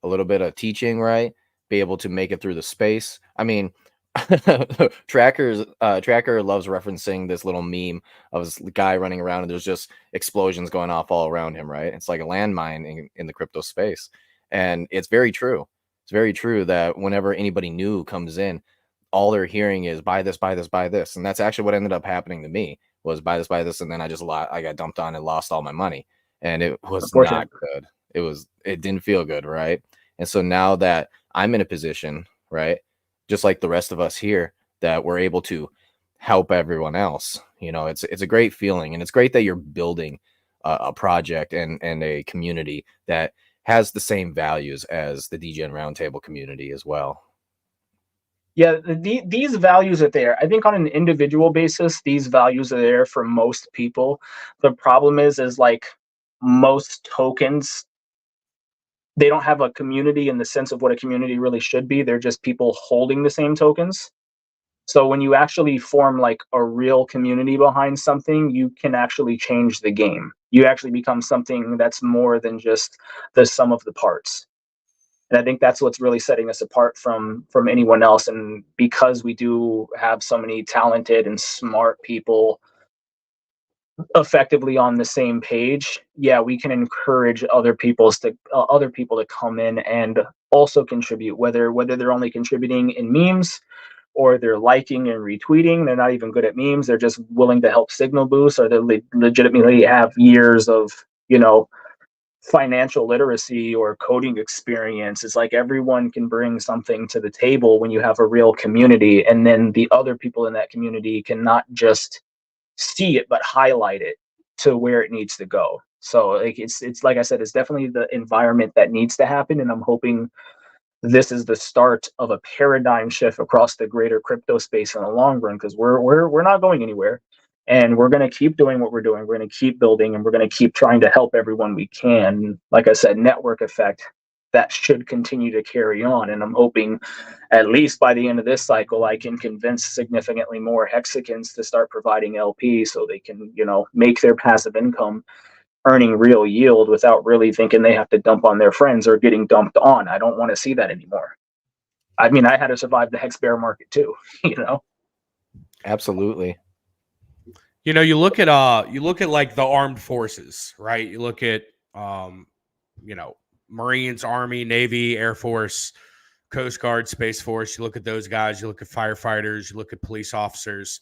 S4: a little bit of teaching, right? Be able to make it through the space. I mean, Tracker loves referencing this little meme of this guy running around and there's just explosions going off all around him, right? It's like a landmine in the crypto space. And it's very true. It's very true that whenever anybody new comes in, all they're hearing is buy this, buy this, buy this. And that's actually what ended up happening to me, was buy this, and then I got dumped on and lost all my money. And it was not good. It didn't feel good, right? And so now that I'm in a position, right, just like the rest of us here, that we're able to help everyone else, you know, it's a great feeling, and it's great that you're building a project and a community that has the same values as the DGen Roundtable community as well.
S7: Yeah, these values are there. I think on an individual basis, these values are there for most people. The problem is like most tokens, they don't have a community in the sense of what a community really should be. They're just people holding the same tokens. So when you actually form like a real community behind something, you can actually change the game. You actually become something that's more than just the sum of the parts. And I think that's what's really setting us apart from anyone else. And because we do have so many talented and smart people effectively on the same page, yeah, we can encourage other people to come in and also contribute, whether they're only contributing in memes, or they're liking and retweeting. They're not even good at memes. They're just willing to help signal boost, or they legitimately have years of, financial literacy or coding experience. It's like everyone can bring something to the table when you have a real community, and then the other people in that community can not just see it but highlight it to where it needs to go. So like it's like I said, it's definitely the environment that needs to happen, and I'm hoping this is the start of a paradigm shift across the greater crypto space in the long run, because we're not going anywhere, and we're going to keep doing what we're doing. We're going to keep building, and we're going to keep trying to help everyone we can. Like I said, network effect, that should continue to carry on, and I'm hoping at least by the end of this cycle I can convince significantly more Hexicans to start providing LP so they can make their passive income earning real yield without really thinking they have to dump on their friends or getting dumped on. I don't want to see that anymore. I mean, I had to survive the Hex bear market too,
S4: Absolutely.
S9: You look at like the armed forces, right? You look at Marines, Army, Navy, Air Force, Coast Guard, Space Force. You look at those guys, you look at firefighters, you look at police officers.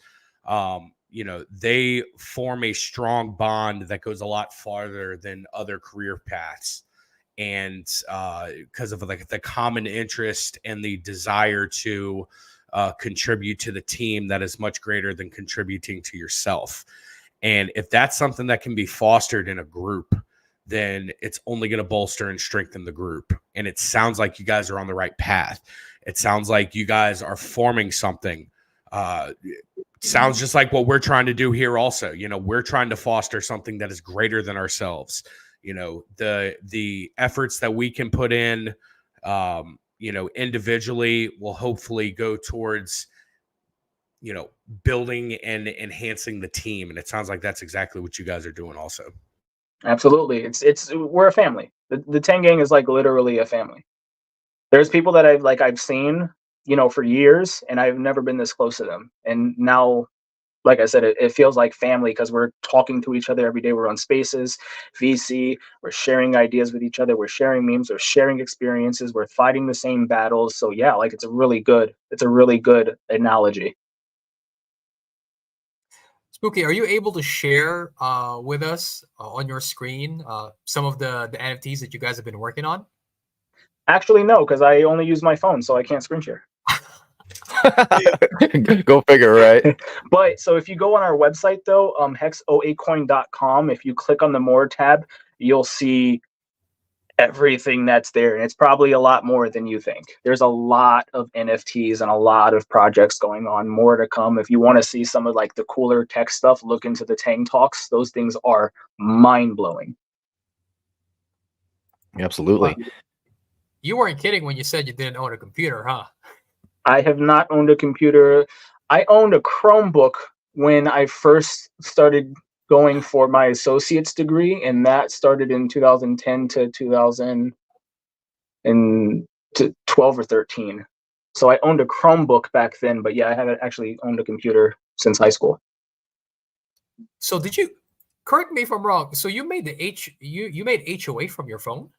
S9: They form a strong bond that goes a lot farther than other career paths. And because of like the common interest and the desire to contribute to the team that is much greater than contributing to yourself. And if that's something that can be fostered in a group, then it's only going to bolster and strengthen the group. And it sounds like you guys are on the right path. It sounds like you guys are forming something. Sounds just like what we're trying to do here also. We're trying to foster something that is greater than ourselves. The efforts that we can put in, individually will hopefully go towards, building and enhancing the team. And it sounds like that's exactly what you guys are doing also.
S7: Absolutely. We're a family. The 10 gang is like literally a family. There's people that I've seen, for years, and I've never been this close to them. And now, like I said, it feels like family because we're talking to each other every day. We're on Spaces, VC, we're sharing ideas with each other. We're sharing memes, we're sharing experiences. We're fighting the same battles. So yeah, like it's a really good analogy.
S8: Spooky, are you able to share with us on your screen some of the NFTs that you guys have been working on?
S7: Actually, no, because I only use my phone, so I can't screen share.
S4: Go figure, right?
S7: But so if you go on our website though, hex08coin.com, if you click on the more tab, you'll see everything that's there, and it's probably a lot more than you think. There's a lot of NFTs and a lot of projects going on, more to come. If you want to see some of like the cooler tech stuff, look into the Tang Talks. Those things are mind-blowing.
S4: Absolutely.
S8: You weren't kidding when you said you didn't own a computer, huh?
S7: I have not owned a computer. I owned a Chromebook when I first started going for my associate's degree, and that started in 2010 to 2012 or 13. So I owned a Chromebook back then, but yeah, I haven't actually owned a computer since high school.
S8: So did you, correct me if I'm wrong, so you made you made HOA from your phone?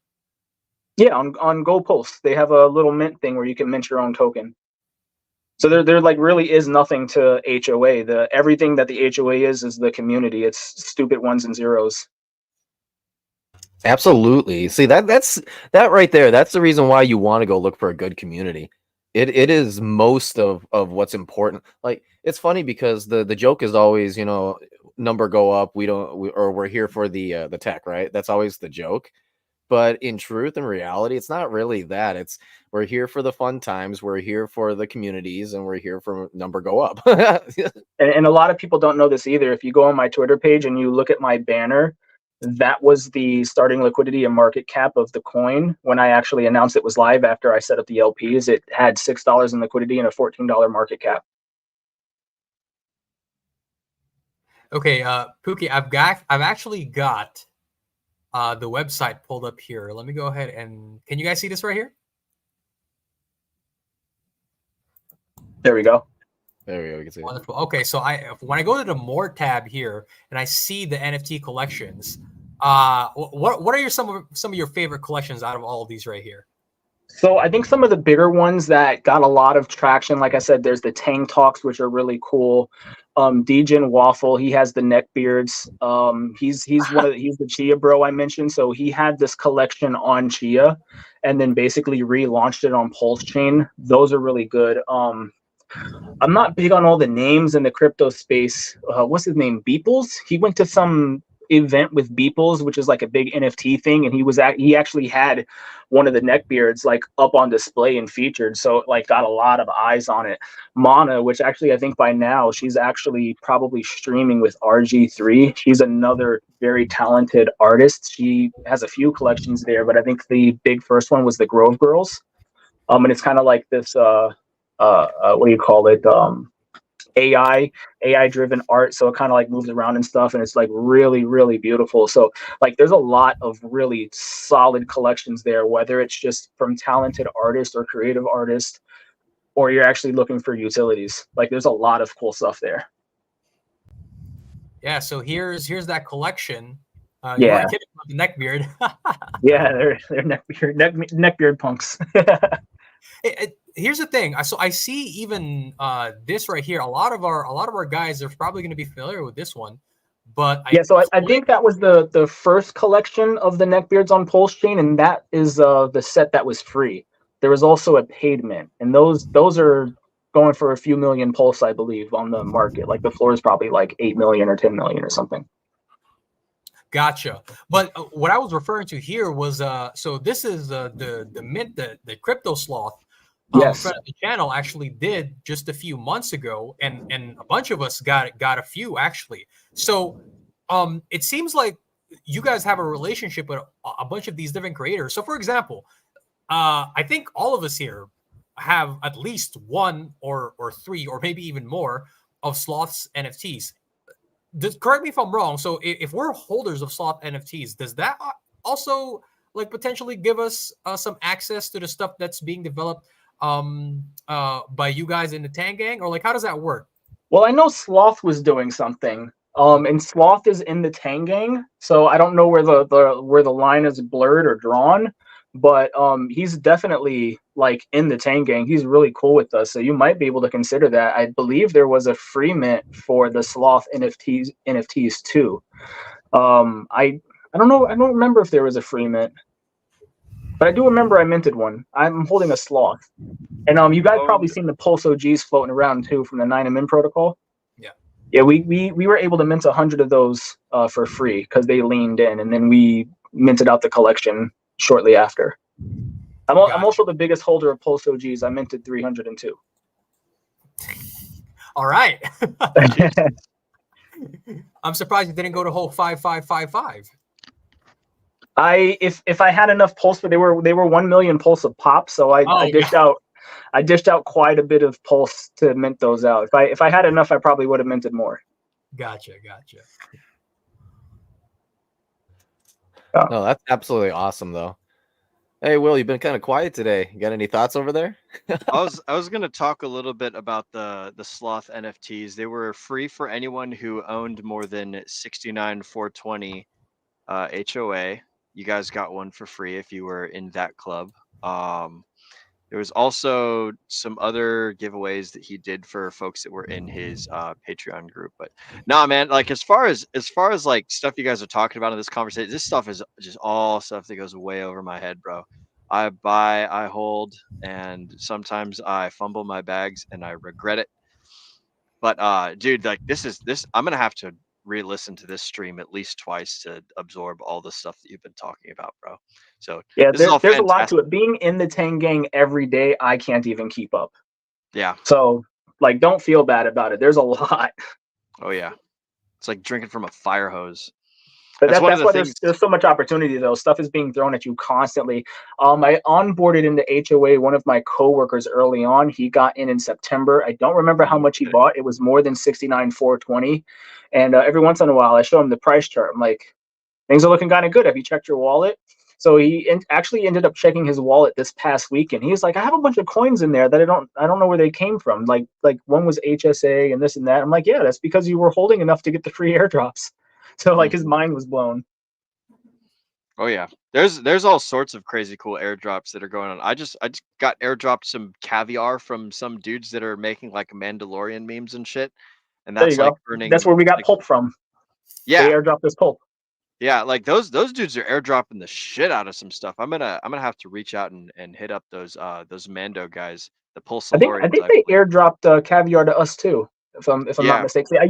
S7: Yeah, on GoPulse, they have a little mint thing where you can mint your own token. So there like really is nothing to HOA. Everything that the HOA is the community. It's stupid ones and zeros.
S4: Absolutely. See, that's right there. That's the reason why you want to go look for a good community. It is most of what's important. Like, it's funny because the joke is always, number go up. We're here for the tech, right? That's always the joke. But in truth and reality, it's not really that. We're here for the fun times, we're here for the communities, and we're here for number go up.
S7: and a lot of people don't know this either. If you go on my Twitter page and you look at my banner, that was the starting liquidity and market cap of the coin when I actually announced it was live after I set up the LPs. It had $6 in liquidity and a $14 market cap.
S8: Okay, Pookie, I've actually got the website pulled up here. Let me go ahead and can you guys see this right here?
S7: There we go.
S4: There we go. We can see it.
S8: Wonderful. Okay, so when I go to the more tab here and I see the NFT collections, what are some of your favorite collections out of all of these right here?
S7: So I think some of the bigger ones that got a lot of traction, like I said, there's the Tang Talks, which are really cool. Degen Waffle, he has the neck beards. He's the Chia bro I mentioned. So he had this collection on Chia, and then basically relaunched it on Pulse Chain. Those are really good. I'm not big on all the names in the crypto space. What's his name? Beeples. He went to some event with Beeples, which is like a big NFT thing, and he actually had one of the neckbeards like up on display and featured, so it like got a lot of eyes on it. Mana, which actually I think by now she's actually probably streaming with RG3. She's another very talented artist. She has a few collections there, but I think the big first one was the Grove Girls. And it's kind of like this what do you call it, AI driven art, so it kind of like moves around and stuff, and it's like really, really beautiful. So like there's a lot of really solid collections there, whether it's just from talented artists or creative artists, or you're actually looking for utilities. Like there's a lot of cool stuff there.
S8: Yeah, so here's that collection.
S7: Yeah.
S8: You weren't kidding about the neckbeard.
S7: Yeah, they're neckbeard punks.
S8: Here's the thing. So I see even this right here. A lot of our guys are probably going to be familiar with this one, but
S7: so I think that was the first collection of the neckbeards on Pulse Chain, and that is the set that was free. There was also a paid mint, and those are going for a few million Pulse, I believe, on the market. Like the floor is probably like 8 million or 10 million or something.
S8: Gotcha. But what I was referring to here was so this is the mint, the Crypto Sloth.
S7: Yes.
S8: Friend of the channel actually did just a few months ago, and a bunch of us got a few actually. So it seems like you guys have a relationship with a bunch of these different creators. So for example, I think all of us here have at least one or three or maybe even more of Sloth's NFTs. Correct me if I'm wrong. So if we're holders of Sloth NFTs, does that also like potentially give us some access to the stuff that's being developed by you guys in the Tang Gang, or like how does that work?
S7: Well, I know Sloth was doing something, and Sloth is in the Tang Gang, so I don't know where the line is blurred or drawn, but he's definitely like in the Tang Gang. He's really cool with us, so you might be able to consider that. I believe there was a free mint for the Sloth NFTs too. I don't know. I don't remember if there was a free mint, but I do remember I minted one. I'm holding a Sloth. And you guys probably seen the Pulse OGs floating around too from the 9MN protocol. Yeah, we were able to mint 100 of those for free because they leaned in, and then we minted out the collection shortly after. I'm also the biggest holder of Pulse OGs. I minted 302.
S8: All right. I'm surprised you didn't go to whole 5555.
S7: If I had enough Pulse, but they were 1 million Pulse of pop, so I dished out quite a bit of Pulse to mint those out. If I had enough, I probably would have minted more.
S8: Gotcha.
S4: No, that's absolutely awesome, though. Hey, Will, you've been kind of quiet today. You got any thoughts over there?
S10: I was going to talk a little bit about the Sloth NFTs. They were free for anyone who owned more than 69,420 HOA. You guys got one for free if you were in that club. There was also some other giveaways that he did for folks that were in his Patreon group. But nah, man, like as far as like stuff you guys are talking about in this conversation, this stuff is just all stuff that goes way over my head, bro. I buy, I hold, and sometimes I fumble my bags and I regret it. But dude, like this I'm gonna have to re-listen to this stream at least twice to absorb all the stuff that you've been talking about, bro. So
S7: yeah, there's a lot to it. Being in the Tang Gang every day, I can't even keep up.
S10: Yeah.
S7: So like, don't feel bad about it. There's a lot.
S10: Oh yeah, it's like drinking from a fire hose.
S7: But that's why there's so much opportunity, though. Stuff is being thrown at you constantly. I onboarded into HOA one of my coworkers early on. He got in September. I don't remember how much he bought. It was more than 69,420. And every once in a while, I show him the price chart. I'm like, things are looking kind of good. Have you checked your wallet? So he actually ended up checking his wallet this past weekend. He was like, I have a bunch of coins in there that I don't know where they came from. Like one was HSA and this and that. I'm like, yeah, that's because you were holding enough to get the free airdrops. So like his mind was blown.
S10: Oh yeah, there's all sorts of crazy cool airdrops that are going on. I just got airdropped some caviar from some dudes that are making like Mandalorian memes and shit, and
S7: There
S10: that's
S7: you
S10: like
S7: go. That's
S10: earning
S7: where we got
S10: like
S7: pulp from. They
S10: yeah
S7: airdropped this pulp.
S10: yeah like those dudes are airdropping the shit out of some stuff. I'm gonna have to reach out and hit up those Mando guys, the
S7: I
S10: Pulsalorians,
S7: think
S10: I
S7: they
S10: believe.
S7: airdropped caviar to us too, if I'm not
S10: Yeah,
S7: mistaken. I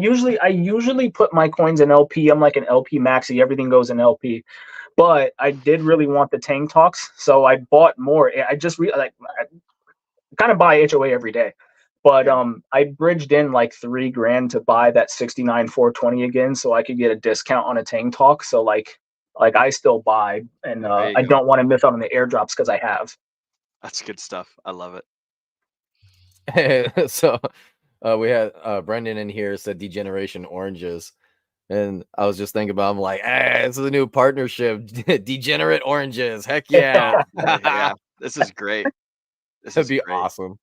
S7: usually put my coins in LP. I'm like an LP maxi. Everything goes in LP. But I did really want the Tang Talks, so I bought more. I just I kind of buy HOA every day, but
S10: yeah.
S7: I bridged in like $3,000 to buy that 69 420 again, so I could get a discount on a Tang Talk. So like I still buy, and
S10: There you
S7: I
S10: go.
S7: don't want to miss out on the airdrops because I have.
S10: That's good stuff. I love it.
S4: So we had Brendan in here said Degeneration Oranges. And I was just thinking about, I'm like, hey, this is a new partnership. Degenerate Oranges. Heck yeah.
S10: Yeah, this is great. This
S4: That'd
S10: is
S4: be
S10: great.
S4: awesome.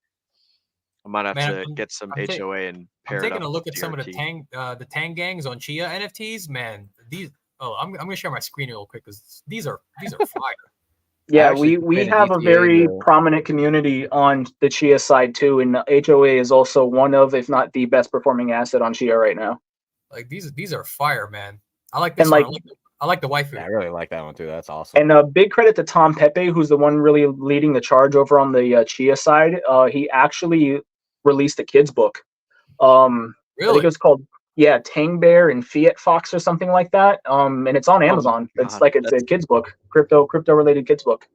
S10: I might have
S8: Man,
S10: to get some
S8: I'm, ta-
S10: HOA and
S8: I'm
S10: pair it
S8: taking
S10: up
S8: a
S10: with
S8: look at some of
S10: DRT.
S8: the Tang gangs on Chia NFTs. Man, these. Oh, I'm gonna share my screen real quick because these are fire.
S4: I
S7: Yeah,
S4: actually
S7: we
S4: played a
S7: have a
S4: GTA.
S7: very prominent community on the Chia side too, and HOA is also one of, if not the best performing asset on Chia right now.
S8: Like these are fire, man. I like
S7: And
S8: this one.
S7: like,
S8: I like the waifu.
S4: Yeah, I really like that one too. That's awesome.
S7: and big credit to Tom Pepe, who's the one really leading the charge over on the Chia side. He actually released a kids book. I think it
S8: Really?
S7: was called Tang Bear and Fiat Fox or something like that. And it's on
S10: Oh my
S7: Amazon. It's
S10: god,
S7: like it's a
S10: that's
S7: kids book, crypto related kids book.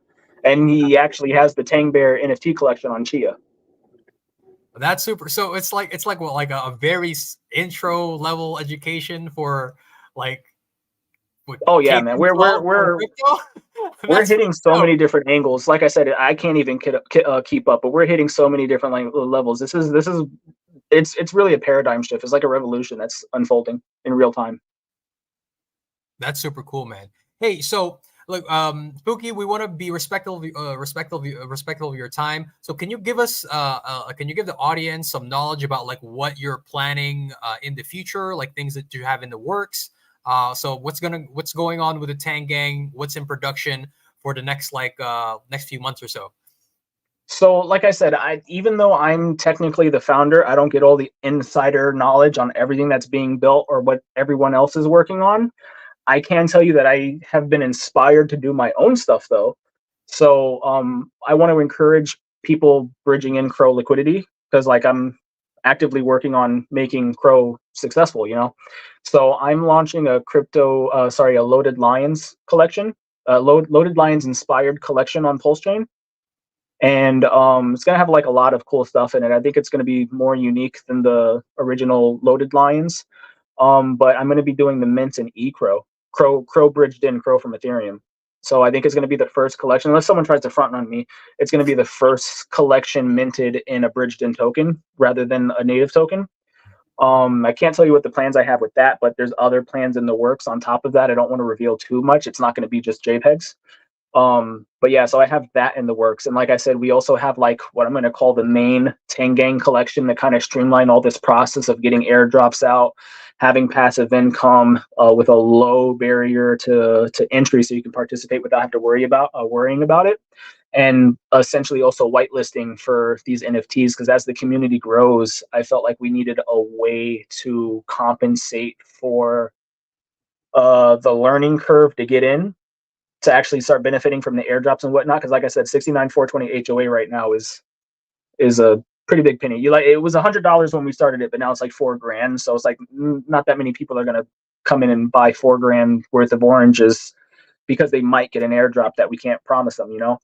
S7: And he actually has the Tang Bear NFT collection on Chia.
S8: That's super. So it's like what, like a very intro level education for like what,
S7: Oh yeah,
S8: K
S7: man.
S8: through 12 for crypto.
S7: We're
S8: That's
S7: hitting so
S8: dope.
S7: many different angles. Like I said, I can't even keep up, but we're hitting so many different levels. It's really a paradigm shift. It's like a revolution that's unfolding in real time.
S8: That's super cool, man. Hey, so look, Spooky, we want to be respectful of your time. So can you give us, can you give the audience some knowledge about like what you're planning in the future, like things that you have in the works? So what's going on with the Tang Gang? What's in production for the next next few months or so?
S7: So, like I said, even though I'm technically the founder, I don't get all the insider knowledge on everything that's being built or what everyone else is working on. I can tell you that I have been inspired to do my own stuff though. So I want to encourage people bridging in Crow liquidity because like I'm actively working on making Crow successful, you know. So I'm launching a a Loaded Lions collection, Loaded Lions inspired collection on Pulse Chain. And it's gonna have like a lot of cool stuff in it. I think it's gonna be more unique than the original Loaded Lions. But I'm going to be doing the Mint and Crow bridged in Crow from Ethereum. So I think it's going to be the first collection, unless someone tries to front run me, it's going to be the first collection minted in a bridged in token rather than a native token. I can't tell you what the plans I have with that, but there's other plans in the works on top of that. I don't want to reveal too much. It's not going to be just JPEGs. But yeah, so I have that in the works. And like I said, we also have like what I'm going to call the main Tangang collection that kind of streamline all this process of getting airdrops out, having passive income with a low barrier to entry so you can participate without having to worrying about it. And essentially also whitelisting for these NFTs because as the community grows, I felt like we needed a way to compensate for the learning curve to get in to actually start benefiting from the airdrops and whatnot. Because like I said, 69 420 HOA right now is a pretty big penny. It was $100 when we started it, but now it's like $4,000. So it's like not that many people are gonna come in and buy $4,000 worth of oranges because they might get an airdrop that we can't promise them, you know.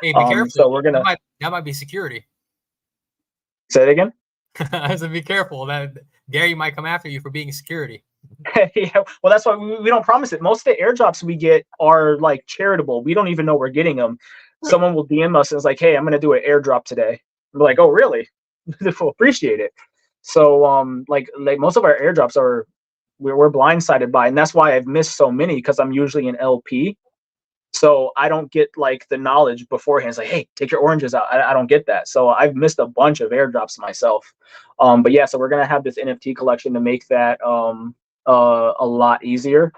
S8: Hey, be careful.
S7: So we're gonna
S8: that might be security.
S7: say it again.
S8: So be careful that Gary might come after you for being security.
S7: Yeah, well, that's why we don't promise it. Most of the airdrops we get are like charitable. We don't even know we're getting them. Someone will DM us and it's like, "Hey, I'm going to do an airdrop today." We're like, "Oh, really?" We'll appreciate it. So, like most of our airdrops are we're blindsided by, and that's why I've missed so many because I'm usually an LP. So I don't get like the knowledge beforehand. It's like, hey, take your oranges out. I don't get that. So I've missed a bunch of airdrops myself. But yeah, so we're gonna have this NFT collection to make that a lot easier.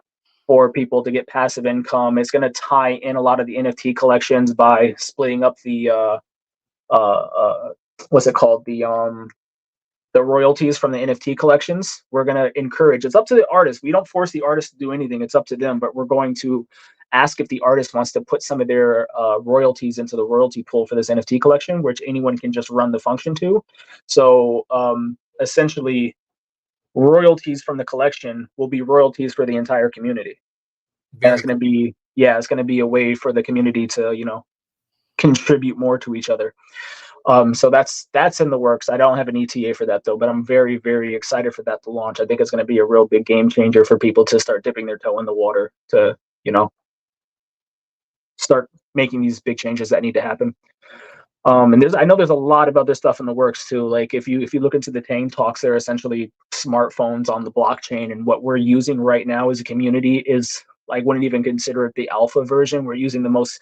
S7: for people to get passive income. It's going to tie in a lot of the NFT collections by splitting up the what's it called, the royalties from the NFT collections. We're going to encourage. It's up to the artist. We don't force the artist to do anything. It's up to them. But we're going to ask if the artist wants to put some of their royalties into the royalty pool for this NFT collection, which anyone can just run the function to. So essentially, royalties from the collection will be royalties for the entire community. And it's going to be, it's going to be a way for the community to, contribute more to each other. So that's in the works. I don't have an ETA for that though, but I'm very, very excited for that to launch. I think it's going to be a real big game changer for people to start dipping their toe in the water to, start making these big changes that need to happen. And I know there's a lot of other stuff in the works too. Like if you look into the Tang Talks, they're essentially smartphones on the blockchain. And what we're using right now as a community is, I wouldn't even consider it the alpha version. We're using the most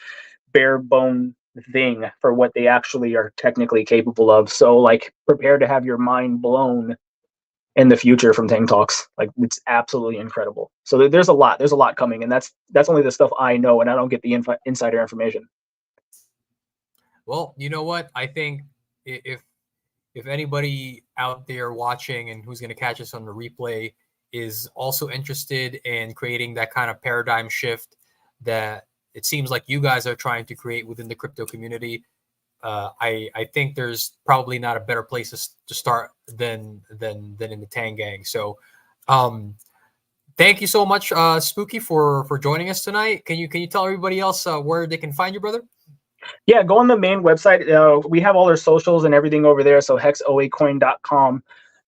S7: bare bone thing for what they actually are technically capable of. So like prepare to have your mind blown in the future from Tang Talks. Like it's absolutely incredible. So there's a lot coming, and that's only the stuff I know, and I don't get the insider information.
S8: Well, you know what? I think if anybody out there watching and who's going to catch us on the replay is also interested in creating that kind of paradigm shift that it seems like you guys are trying to create within the crypto community, I think there's probably not a better place to start than in the Tang Gang. So thank you so much, Spooky, for joining us tonight. Can you tell everybody else where they can find you, brother?
S7: Yeah, go on the main website. We have all our socials and everything over there. So hexoacoin.com.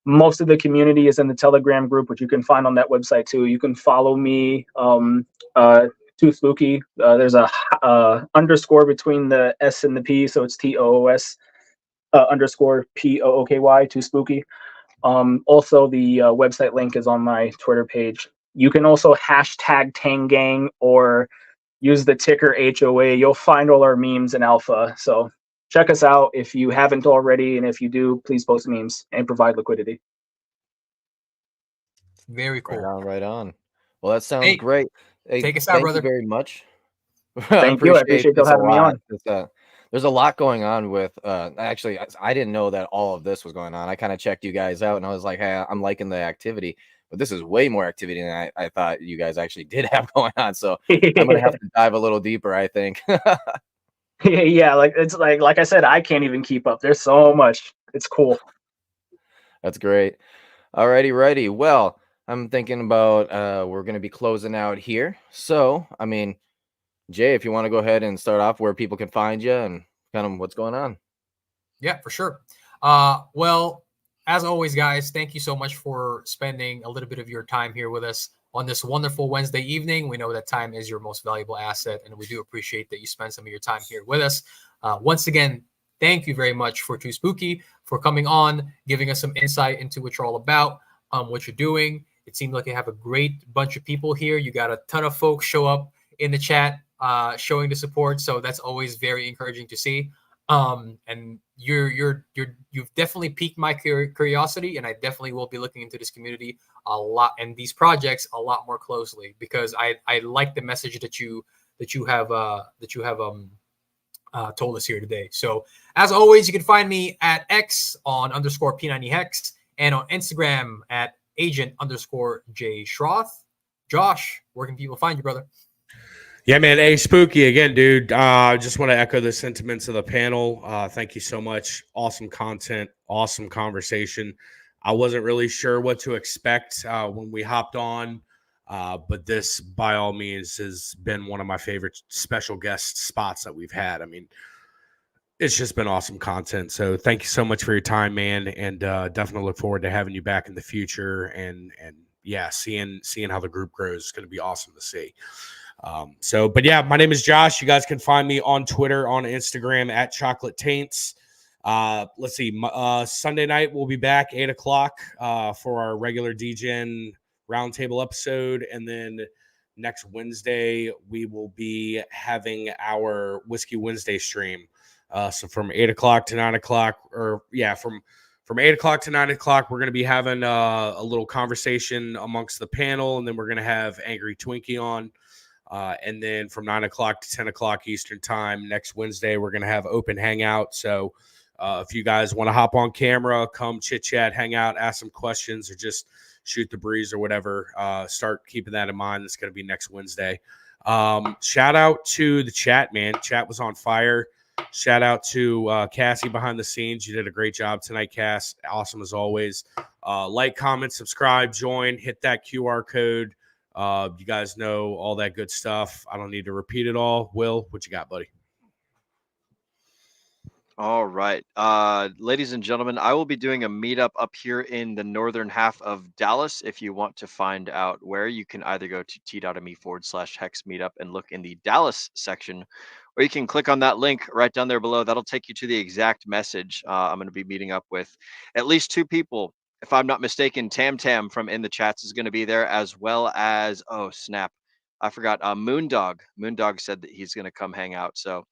S7: Most of the community is in the Telegram group, which you can find on that website too. You can follow me, Too Spooky. There's a underscore between the S and the P, so it's TOOS underscore POOKY, Too Spooky. Also, the website link is on my Twitter page. You can also hashtag Tangang or use the ticker HOA. You'll find all our memes in alpha. So check us out if you haven't already. And if you do, please post memes and provide liquidity.
S8: Very cool.
S4: Right on. Well, that sounds great. Hey,
S8: take us out, brother.
S4: Thank you very much.
S7: Thank you. I appreciate you having me on.
S4: There's a lot going on with, actually, I didn't know that all of this was going on. I kind of checked you guys out and I was like, hey, I'm liking the activity. But this is way more activity than I thought you guys actually did have going on. So I'm gonna have to dive a little deeper, I think.
S7: Yeah, it's like I said, I can't even keep up. There's so much. It's cool.
S4: That's great. Alrighty, ready. Well, I'm thinking about we're gonna be closing out here. So I mean, Jay, if you want to go ahead and start off where people can find you and kind of what's going on.
S8: Yeah, for sure. Well, as always, guys, thank you so much for spending a little bit of your time here with us on this wonderful Wednesday evening. We know that time is your most valuable asset, and we do appreciate that you spend some of your time here with us. Once again, thank you very much for Too Spooky for coming on, giving us some insight into what you're all about, what you're doing. It seems like you have a great bunch of people here. You got a ton of folks show up in the chat, showing the support. So that's always very encouraging to see. And you've definitely piqued my curiosity, and I definitely will be looking into this community a lot and these projects a lot more closely, because I like the message that you have told us here today. So as always, you can find me at X on _P90Hex and on Instagram at agent_J Schroth. Josh, where can people find you, brother?
S9: Yeah, man. Hey, Spooky, again, dude. I just want to echo the sentiments of the panel. Thank you so much. Awesome content, awesome conversation. I wasn't really sure what to expect when we hopped on, but this, by all means, has been one of my favorite special guest spots that we've had. I mean, it's just been awesome content. So thank you so much for your time, man, and definitely look forward to having you back in the future. And yeah, seeing how the group grows is going to be awesome to see. But yeah, my name is Josh. You guys can find me on Twitter, on Instagram at Chocolate Taints. Let's see. Sunday night we'll be back 8:00 for our regular DGen Roundtable episode, and then next Wednesday we will be having our Whiskey Wednesday stream. So from 8:00 to 9:00, or yeah, from from 8 o'clock to 9 o'clock, we're going to be having a little conversation amongst the panel, and then we're going to have Angry Twinkie on. And then from 9 o'clock to 10 o'clock Eastern time next Wednesday, we're going to have open hangout. So if you guys want to hop on camera, come chit chat, hang out, ask some questions, or just shoot the breeze or whatever, start keeping that in mind. It's going to be next Wednesday. Shout out to the chat, man. Chat was on fire. Shout out to Cassie behind the scenes. You did a great job tonight, Cass. Awesome as always. Like, comment, subscribe, join, hit that QR code. You guys know all that good stuff. I don't need to repeat it all. Will, what you got, buddy?
S10: All right. Ladies and gentlemen, I will be doing a meetup up here in the northern half of Dallas. If you want to find out where, you can either go to t.me/Hex Meetup and look in the Dallas section, or you can click on that link right down there below. That'll take you to the exact message. I'm going to be meeting up with at least 2 people. If I'm not mistaken, Tam from In the Chats is going to be there, as well as, oh, snap, I forgot, Moondog. Moondog said that he's going to come hang out. So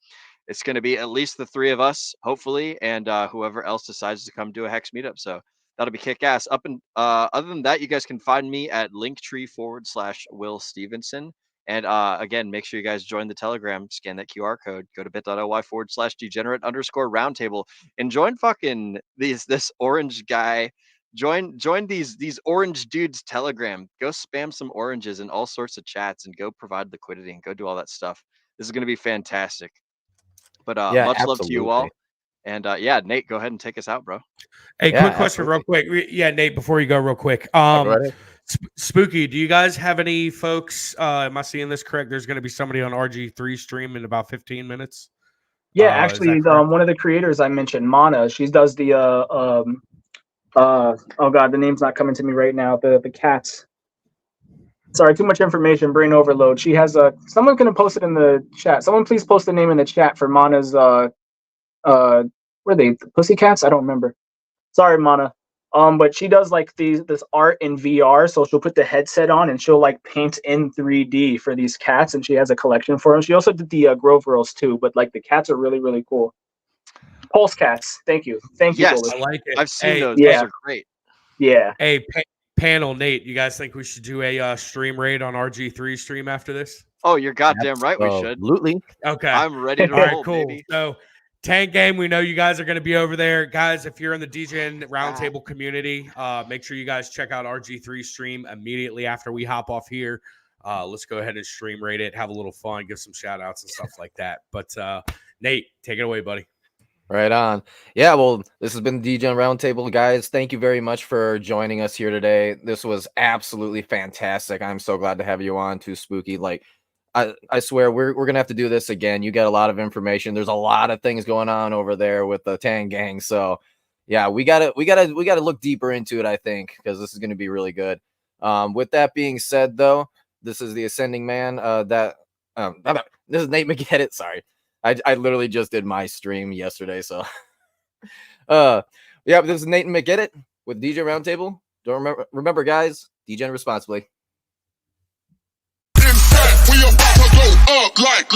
S10: it's going to be at least the 3 of us, hopefully, and whoever else decides to come do a Hex meetup. So that'll be kick-ass. Other than that, you guys can find me at linktree/Will Stevenson. And again, make sure you guys join the Telegram, scan that QR code, go to bit.ly/degenerate_roundtable, and join fucking this orange guy. Join these orange dudes Telegram. Go spam some oranges in all sorts of chats and go provide liquidity and go do all that stuff. This is going to be fantastic. But
S4: Yeah,
S10: much love to you all.
S4: absolutely.
S10: And yeah, Nate, go ahead and take us out, bro.
S9: Hey,
S4: Yeah,
S9: quick question real quick. Yeah, Nate, before you go real quick. Spooky, do you guys have any folks, am I seeing this correct? There's going to be somebody on RG3 stream in about 15 minutes.
S7: Yeah, actually, one of the creators I mentioned, Mana, she does the oh god, the name's not coming to me right now. The cats. Sorry, too much information, brain overload. She has someone gonna post it in the chat. Someone please post the name in the chat for Mana's where are they? The Pussycats? I don't remember. Sorry, Mana. But she does like this art in VR, so she'll put the headset on and she'll like paint in 3D for these cats, and she has a collection for them. She also did the Grove Girls too, but like the cats are really, really cool. Pulse Cats. Thank you.
S10: Yes,
S7: Bullis.
S9: I like it.
S10: I've seen those.
S7: Yeah.
S10: Those are great.
S7: Yeah.
S9: Hey, panel, Nate, you guys think we should do a stream raid on RG3 stream after this?
S10: Oh, you're goddamn right we should.
S4: Absolutely.
S9: Okay.
S10: I'm ready to
S9: All right,
S10: roll,
S9: cool.
S10: baby.
S9: So, Tank Game, we know you guys are going to be over there. Guys, if you're in the DJ Roundtable community, make sure you guys check out RG3 stream immediately after we hop off here. Let's go ahead and stream raid it, have a little fun, give some shout outs and stuff like that. But Nate, take it away, buddy.
S4: Right on. Yeah, well, this has been the DJ Roundtable, guys. Thank you very much for joining us here today. This was absolutely fantastic. I'm so glad to have you on too, Spooky. Like, I swear we're gonna have to do this again. You got a lot of information. There's a lot of things going on over there with the Tang Gang. So yeah, we gotta look deeper into it, I think, because this is gonna be really good. With that being said, though, this is the Ascending Man. This is Nate McGettit. Sorry. I literally just did my stream yesterday, so yeah, but this is Nate McGettit with DJ Roundtable. Don't remember, guys, DJ responsibly.
S2: We about to go up like.